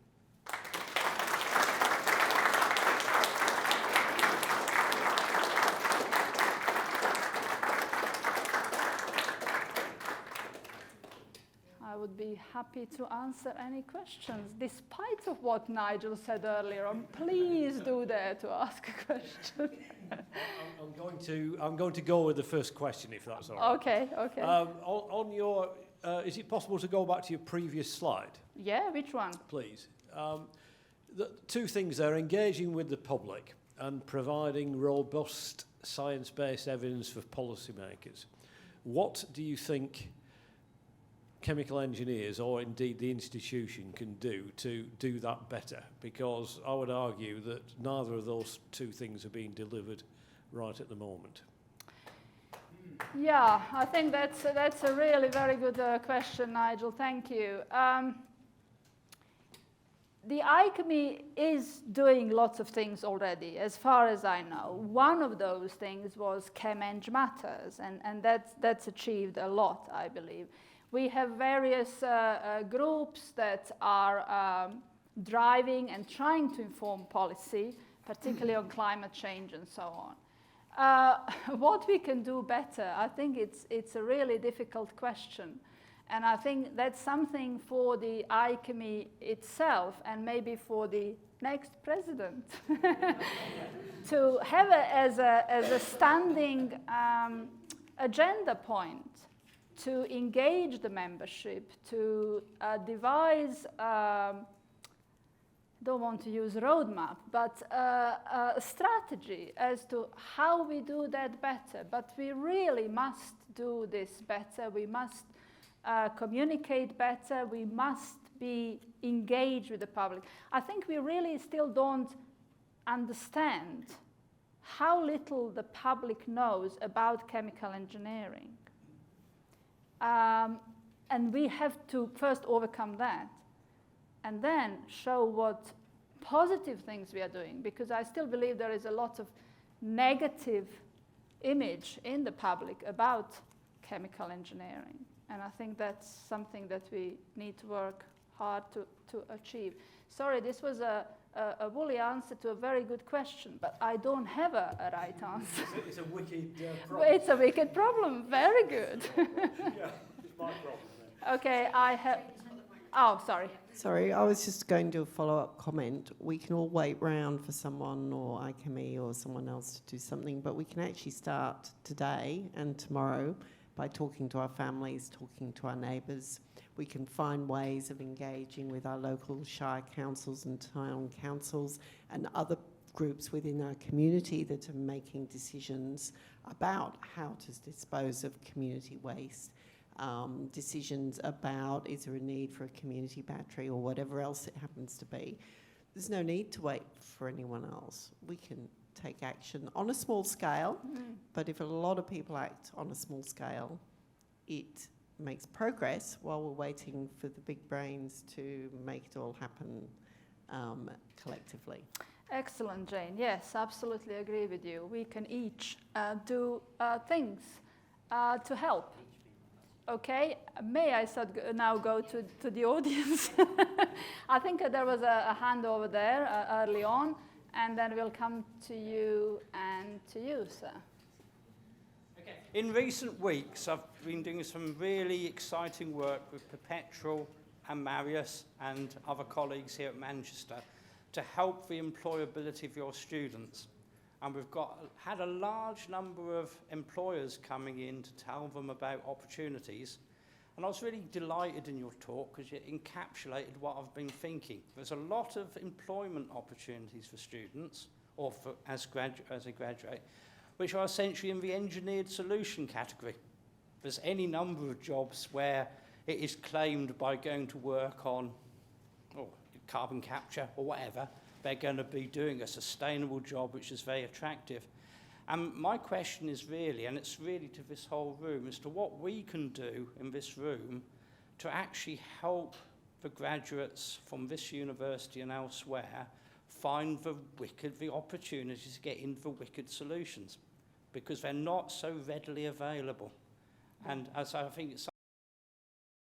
I would be happy to answer any questions, despite of what Nigel said earlier on. Please do dare to ask a question. I'm going to go with the first question, if that's all right. Okay, okay. On your, is it possible to go back to your previous slide? Yeah, which one? Please. The two things there: engaging with the public and providing robust science-based evidence for policymakers. What do you think chemical engineers, or indeed the institution, can do to do that better? Because I would argue that neither of those two things are being delivered right at the moment. Yeah, I think that's a really very good question, Nigel. Thank you. The IChemE is doing lots of things already, as far as I know. One of those things was ChemEng Matters, and that's achieved a lot, I believe. We have various groups that are driving and trying to inform policy, particularly on climate change and so on. What we can do better, I think it's a really difficult question. And I think that's something for the IChemE itself, and maybe for the next president, to have as a standing agenda point, to engage the membership, to devise, don't want to use roadmap, but a strategy as to how we do that better. But we really must do this better. We must communicate better. We must be engaged with the public. I think we really still don't understand how little the public knows about chemical engineering. And we have to first overcome that, and then show what positive things we are doing, because I still believe there is a lot of negative image in the public about chemical engineering. And I think that's something that we need to work hard to achieve. Sorry, this was a woolly answer to a very good question, but I don't have a right answer. It's a wicked problem. It's a wicked problem. Very good. Yeah, it's my problem then. Okay, I have... Oh, sorry. Sorry, I was just going to do a follow-up comment. We can all wait round for someone or IChemE or someone else to do something, but we can actually start today and tomorrow by talking to our families, talking to our neighbours. We can find ways of engaging with our local shire councils and town councils and other groups within our community that are making decisions about how to dispose of community waste. Decisions about, is there a need for a community battery or whatever else it happens to be. There's no need to wait for anyone else. We can take action on a small scale, but if a lot of people act on a small scale, it makes progress while we're waiting for the big brains to make it all happen collectively. Excellent, Jane. Yes, absolutely agree with you. We can each do things to help. Okay, may I now go to the audience? I think there was a hand over there early on, and then we'll come to you and to you, sir. Okay. In recent weeks, I've been doing some really exciting work with Perpetual and Marius and other colleagues here at Manchester to help the employability of your students. And we've had a large number of employers coming in to tell them about opportunities. And I was really delighted in your talk because you encapsulated what I've been thinking. There's a lot of employment opportunities for students, or as a graduate, which are essentially in the engineered solution category. There's any number of jobs where it is claimed by going to work on carbon capture or whatever, they're going to be doing a sustainable job which is very attractive. And my question is really, and it's really to this whole room, as to what we can do in this room to actually help the graduates from this university and elsewhere find the opportunities to get into the wicked solutions, because they're not so readily available. And as I think it's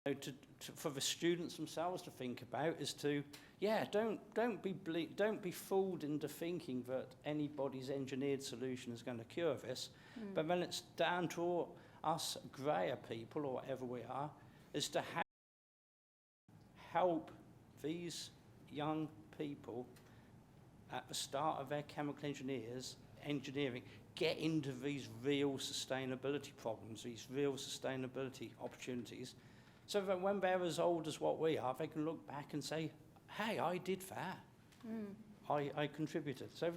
something for the students themselves to think about is to, don't be fooled into thinking that anybody's engineered solution is going to cure this. But then it's down to us greyer people, or whatever we are, is to help these young people at the start of their chemical engineering get into these real sustainability problems, these real sustainability opportunities, so that when they're as old as what we are, they can look back and say, hey, I did that. I contributed. So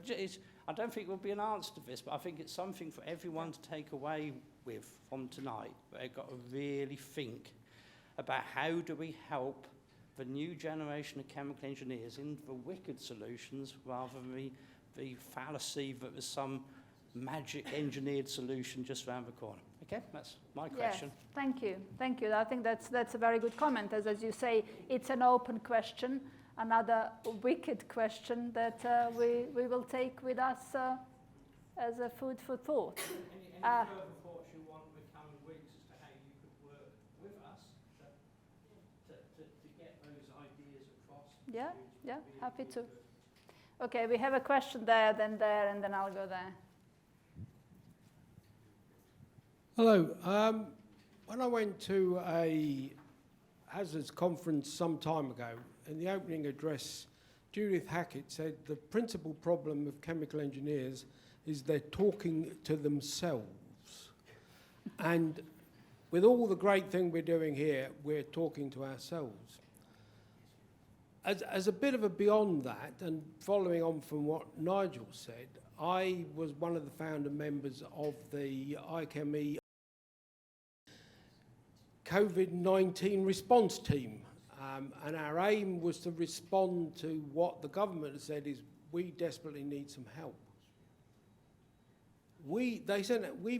I don't think there'll be an answer to this, but I think it's something for everyone to take away with from tonight. They've got to really think about how do we help the new generation of chemical engineers in the wicked solutions, rather than the fallacy that there's some magic engineered solution just around the corner. Okay, that's my question. Yes, thank you. Thank you. I think that's a very good comment. As you say, it's an open question, another wicked question that we will take with us as a food for thought. Any further thoughts you want in the coming weeks as to how you could work with us to get those ideas across? Yeah, happy to. Okay, we have a question there, and then I'll go there. Hello. When I went to a hazards conference some time ago, in the opening address, Judith Hackett said the principal problem of chemical engineers is they're talking to themselves. And with all the great thing we're doing here, we're talking to ourselves. As a bit of a beyond that, and following on from what Nigel said, I was one of the founder members of the IChemE COVID-19 response team, and our aim was to respond to what the government has said is we desperately need some help. We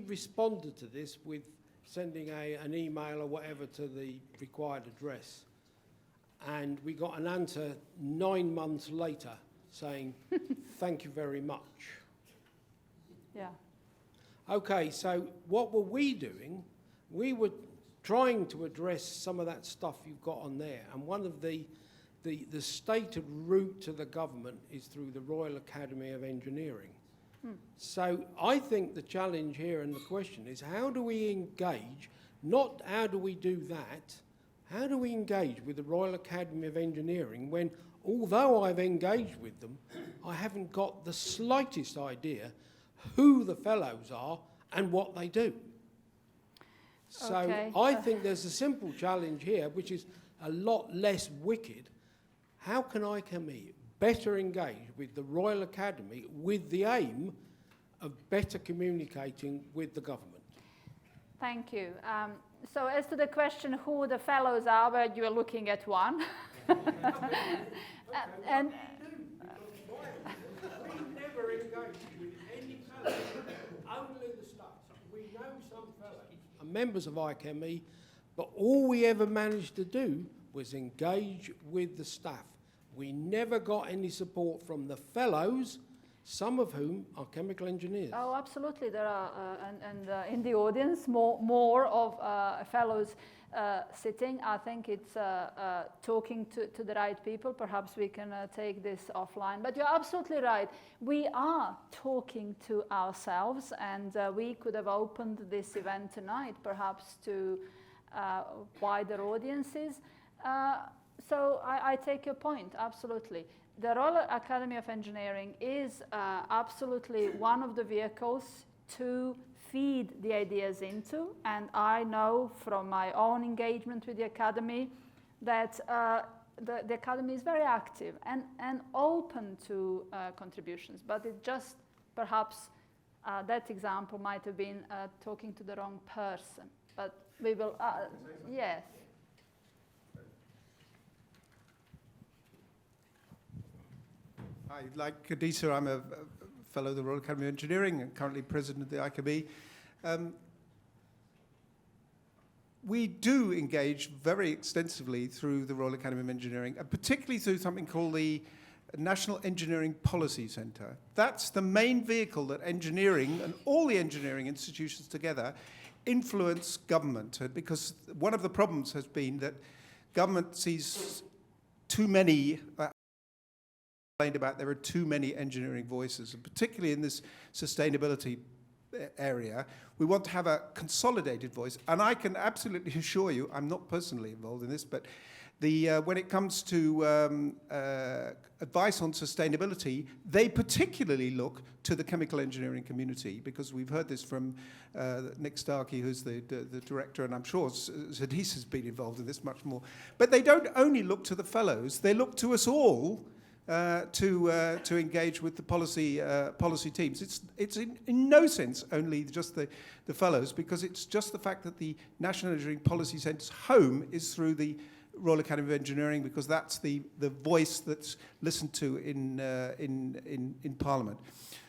responded to this with sending an email or whatever to the required address, and we got an answer 9 months later saying thank you very much. Yeah. Okay, so what were we doing? We were trying to address some of that stuff you've got on there, and one of the stated route to the government is through the Royal Academy of Engineering. So I think the challenge here and the question is, how do we engage, not how do we do that, how do we engage with the Royal Academy of Engineering when, although I've engaged with them, I haven't got the slightest idea who the fellows are and what they do. So Okay. I think there's a simple challenge here, which is a lot less wicked. How can IChemE better engage with the Royal Academy with the aim of better communicating with the government? Thank you. So as to the question who the fellows are, well, you're looking at one. And we never engage with any fellows, only the staff. We know some fellows are members of IChemE, but all we ever managed to do was engage with the staff. We never got any support from the fellows, some of whom are chemical engineers. oh, absolutely, there are, in the audience, more of fellows sitting. I think it's talking to the right people. Perhaps we can take this offline. But you're absolutely right. We are talking to ourselves, and we could have opened this event tonight, perhaps to wider audiences. So I take your point, absolutely. The Royal Academy of Engineering is absolutely one of the vehicles to feed the ideas into. And I know from my own engagement with the academy that the academy is very active and open to contributions, but it just perhaps that example might have been talking to the wrong person. But we will, yes. Hi, like Adisa, I'm a fellow of the Royal Academy of Engineering and currently president of the IChemE. We do engage very extensively through the Royal Academy of Engineering, and particularly through something called the National Engineering Policy Centre. That's the main vehicle that engineering and all the engineering institutions together influence government, because one of the problems has been that government sees too many there are too many engineering voices, and particularly in this sustainability area, we want to have a consolidated voice. And I can absolutely assure you, I'm not personally involved in this, but when it comes to advice on sustainability, they particularly look to the chemical engineering community, because we've heard this from Nick Starkey, who's the director, and I'm sure Zadis has been involved in this much more. But they don't only look to the fellows, they look to us all to engage with the policy teams. It's in no sense only just the fellows, because it's just the fact that the National Engineering Policy Centre's home is through the Royal Academy of Engineering, because that's the voice that's listened to in Parliament.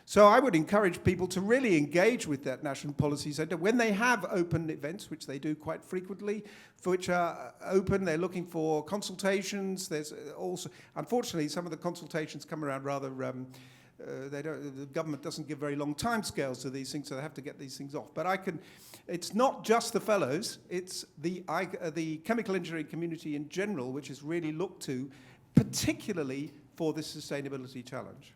So I would encourage people to really engage with that National Policy Centre when they have open events, which they do quite frequently, for which are open. They're looking for consultations. There's also, unfortunately, some of the consultations come around rather. The government doesn't give very long time scales to these things, so they have to get these things off. But it's not just the fellows, it's the chemical engineering community in general, which is really looked to, particularly for this sustainability challenge.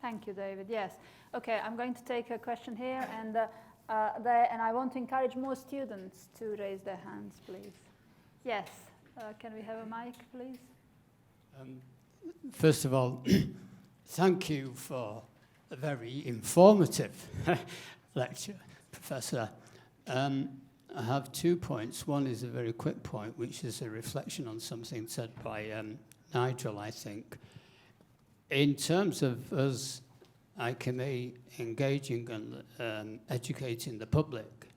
Thank you, David. Yes. Okay, I'm going to take a question here, and I want to encourage more students to raise their hands, please. Yes. Can we have a mic, please? First of all, thank you for a very informative lecture, Professor. I have 2 points. One is a very quick point, which is a reflection on something said by Nigel, I think. In terms of us, IChemE, engaging and educating the public,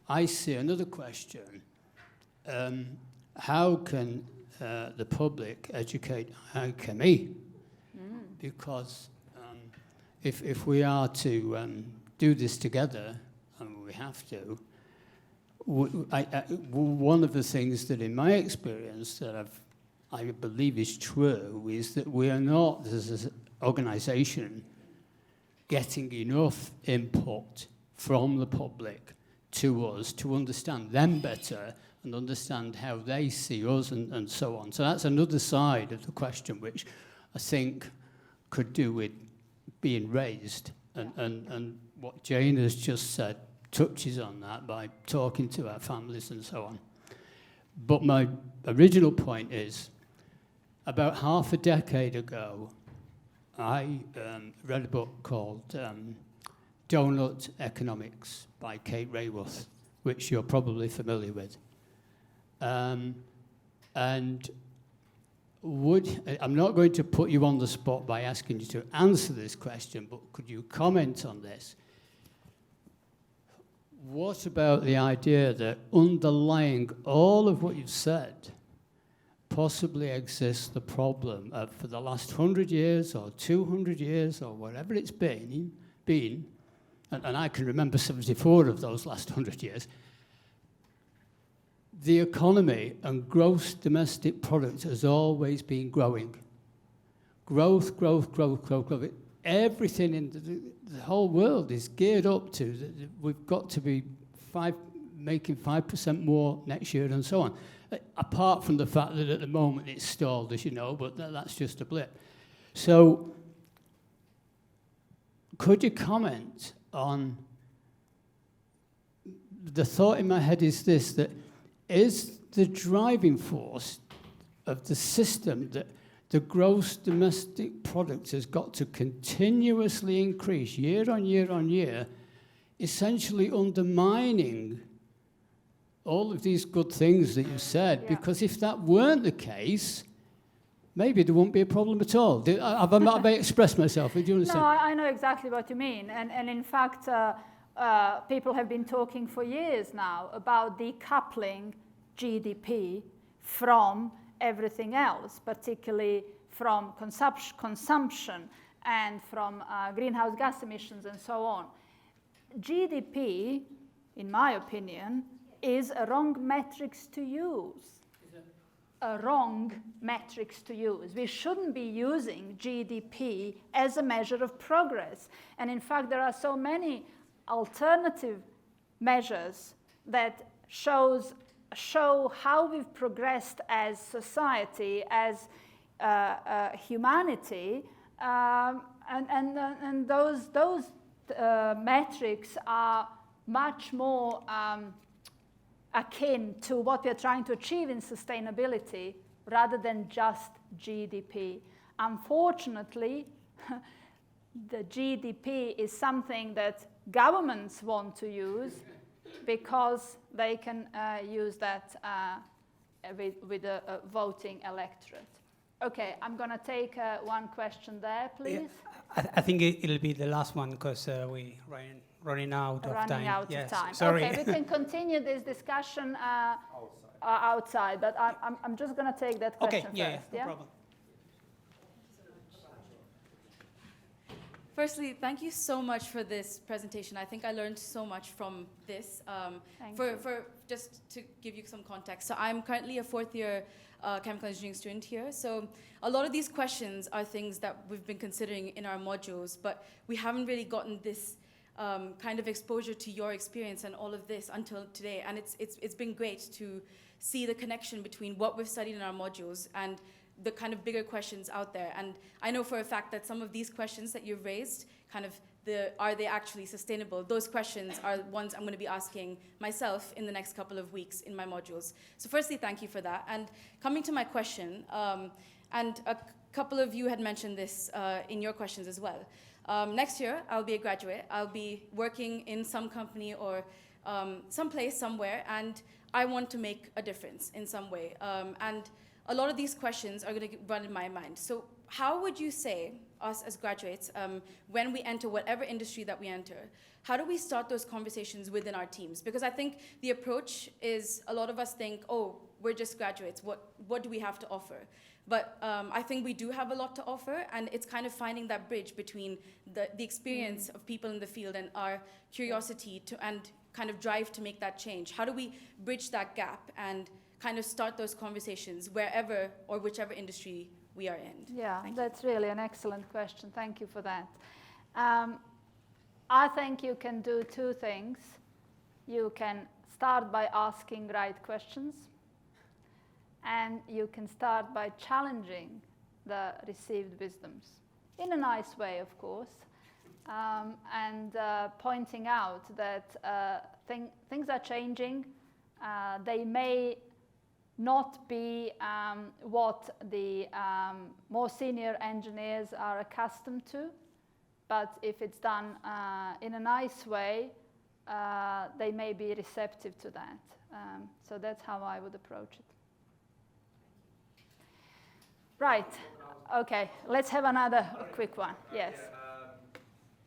I see another question. How can the public educate IChemE? Because if we are to do this together, and we have to, one of the things that in my experience that I believe is true is that we are not, as an organisation, getting enough input from the public to us to understand them better and understand how they see us and so on. So that's another side of the question which I think could do with being raised. And what Jane has just said touches on that by talking to our families and so on. But my original point is, about half a decade ago, I read a book called Donut Economics by Kate Raworth, which you're probably familiar with. And I'm not going to put you on the spot by asking you to answer this question, but could you comment on this? What about the idea that underlying all of what you've said possibly exists the problem of, for the last 100 years or 200 years or whatever it's been, and I can remember 74 of those last 100 years, the economy and gross domestic product has always been growing. Growth, growth, growth, growth, growth. Everything in the whole world is geared up to, we've got to be making 5% more next year and so on. Apart from the fact that at the moment it's stalled, as you know, but that's just a blip. So could you comment on, the thought in my head is this, that is the driving force of the system that the gross domestic product has got to continuously increase year on year on year essentially undermining all of these good things that you said, Yeah. because if that weren't the case, maybe there wouldn't be a problem at all. Have I expressed myself? Do you understand? No, I know exactly what you mean. And in fact, people have been talking for years now about decoupling GDP from everything else, particularly from consumption and from greenhouse gas emissions and so on. GDP, in my opinion, is a wrong metrics to use. A wrong metrics to use. We shouldn't be using GDP as a measure of progress. And in fact, there are so many alternative measures that show how we've progressed as society, as humanity, and those metrics are much more akin to what we are trying to achieve in sustainability rather than just GDP. Unfortunately, the GDP is something that governments want to use because they can use that with a voting electorate. Okay, I'm going to take one question there, please. Yeah, I think it'll be the last one because we're running out of time. Running out of time. Sorry. Okay, we can continue this discussion outside, but I'm just going to take that question Okay, first. no problem. Firstly, thank you so much for this presentation. I think I learned so much from this. For just to give you some context, so I'm currently a fourth-year chemical engineering student here. So a lot of these questions are things that we've been considering in our modules, but we haven't really gotten this kind of exposure to your experience and all of this until today. And it's been great to see the connection between what we've studied in our modules and the kind of bigger questions out there. And I know for a fact that some of these questions that you've raised, kind of are they actually sustainable? Those questions are ones I'm going to be asking myself in the next couple of weeks in my modules. So firstly, thank you for that. And coming to my question, and a couple of you had mentioned this in your questions as well. Next year, I'll be a graduate. I'll be working in some company or someplace, somewhere, and I want to make a difference in some way. And a lot of these questions are going to run in my mind. So how would you say, us as graduates, when we enter whatever industry that we enter, how do we start those conversations within our teams? Because I think the approach is, a lot of us think, oh, we're just graduates, what do we have to offer? But I think we do have a lot to offer, and it's kind of finding that bridge between the experience of people in the field and our curiosity and kind of drive to make that change. How do we bridge that gap and kind of start those conversations wherever or whichever industry we are in? Yeah, that's really an excellent question. Thank you for that. I think you can do two things. You can start by asking right questions, and you can start by challenging the received wisdoms in a nice way, of course, and pointing out that things are changing. They may not be what the more senior engineers are accustomed to, but if it's done in a nice way, they may be receptive to that. So that's how I would approach it. Right. Okay. Let's have another quick one. Yes. Yeah,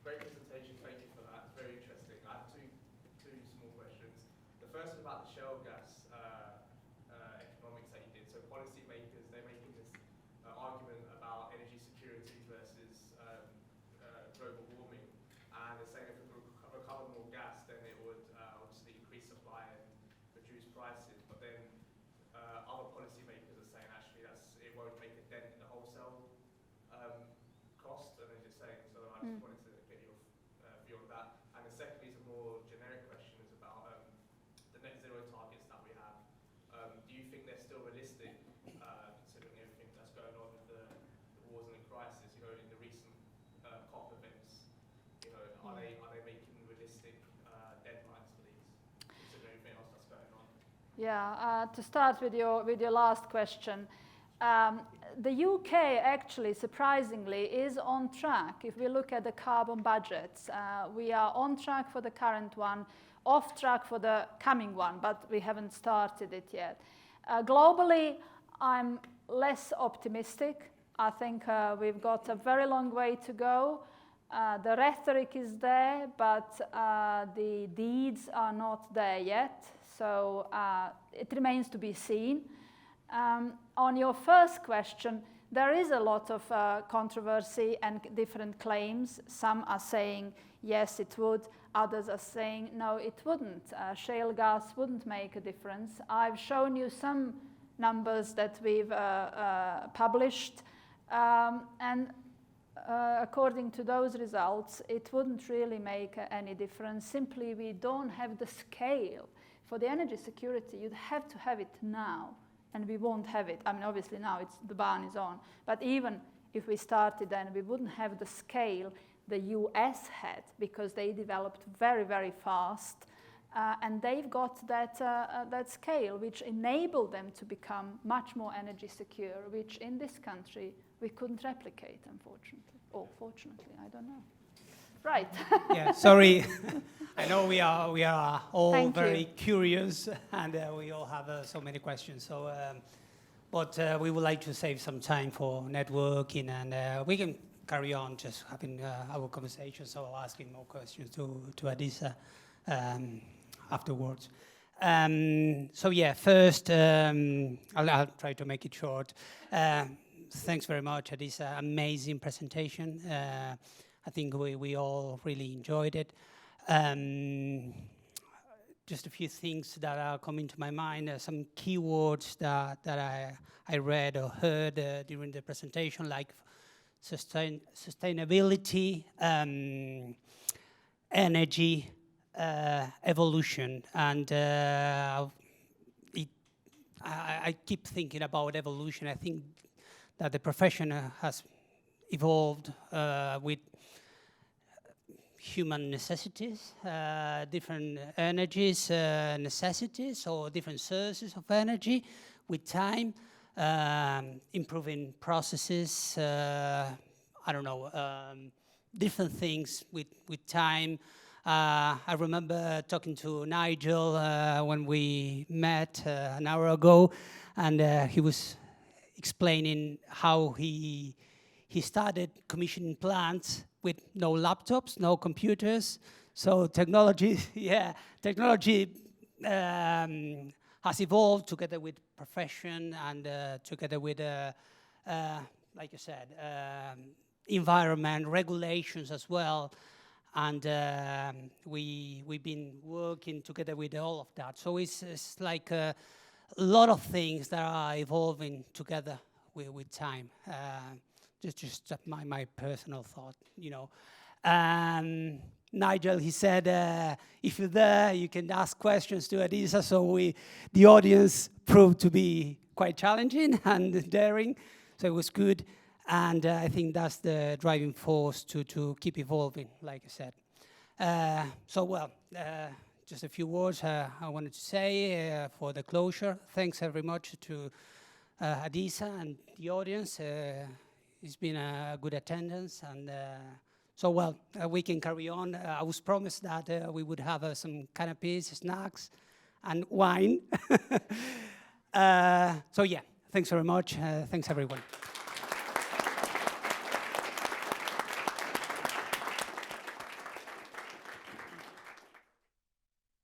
great presentation. Thank you for that. It's very interesting. I have two small questions. The first is about the shale gas economics that you did. So policymakers, they're making this argument about energy security versus global warming, and they're saying if we recover more gas, then it would obviously increase supply and reduce prices. But then other policymakers are saying actually it won't make a dent in the wholesale cost, and they're just saying. So I just wanted to get your view on that. And the second is a more generic question, is about the net zero targets that we have. Do you think they're still realistic, considering everything that's going on with the wars and the crisis? You know, in the recent COP events, you know, are they making realistic deadlines for these, considering everything else that's going on? Yeah. To start with your last question, The UK actually, surprisingly, is on track. If we look at the carbon budgets, we are on track for the current one, off track for the coming one, but we haven't started it yet. Globally, I'm less optimistic. I think we've got a very long way to go. The rhetoric is there, but the deeds are not there yet, so it remains to be seen. On your first question, there is a lot of controversy and different claims. Some are saying, yes, it would. Others are saying, no, it wouldn't. Shale gas wouldn't make a difference. I've shown you some numbers that we've published. And according to those results, it wouldn't really make any difference. Simply, we don't have the scale. For the energy security, you'd have to have it now. And we won't have it. I mean, obviously now the ban is on. But even if we started then, we wouldn't have the scale the US had, because they developed very, very fast. And they've got that scale, which enabled them to become much more energy secure, which in this country we couldn't replicate, unfortunately. Or fortunately, I don't know. Right. Yeah, sorry. I know we are all Thank very you. curious, and we all have so many questions. So, but we would like to save some time for networking, and we can carry on just having our conversation. So, asking more questions to Adisa afterwards. So yeah, first I'll try to make it short. Thanks very much, Adisa. Amazing presentation. I think we all really enjoyed it. Just a few things that are coming to my mind, some keywords that I read or heard during the presentation, like sustainability, energy, evolution. And I keep thinking about evolution. I think that the profession has evolved with human necessities, different energies, necessities, or different sources of energy with time, improving processes, I don't know, different things with time. I remember talking to Nigel when we met an hour ago, and he was explaining how he started commissioning plants with no laptops, no computers. So technology, technology has evolved together with profession and together with, like you said, environment, regulations as well. And we've been working together with all of that. So it's like a lot of things that are evolving together with time. Just my personal thought, you know. Nigel, he said, if you're there, you can ask questions to Adisa. So the audience proved to be quite challenging and daring. So it was good. And I think that's the driving force to keep evolving, like I said. Just a few words I wanted to say for the closure. Thanks very much to Adisa and the audience. It's been a good attendance, and we can carry on. I was promised that we would have some canapes, snacks, and wine. Thanks very much. Thanks, everyone.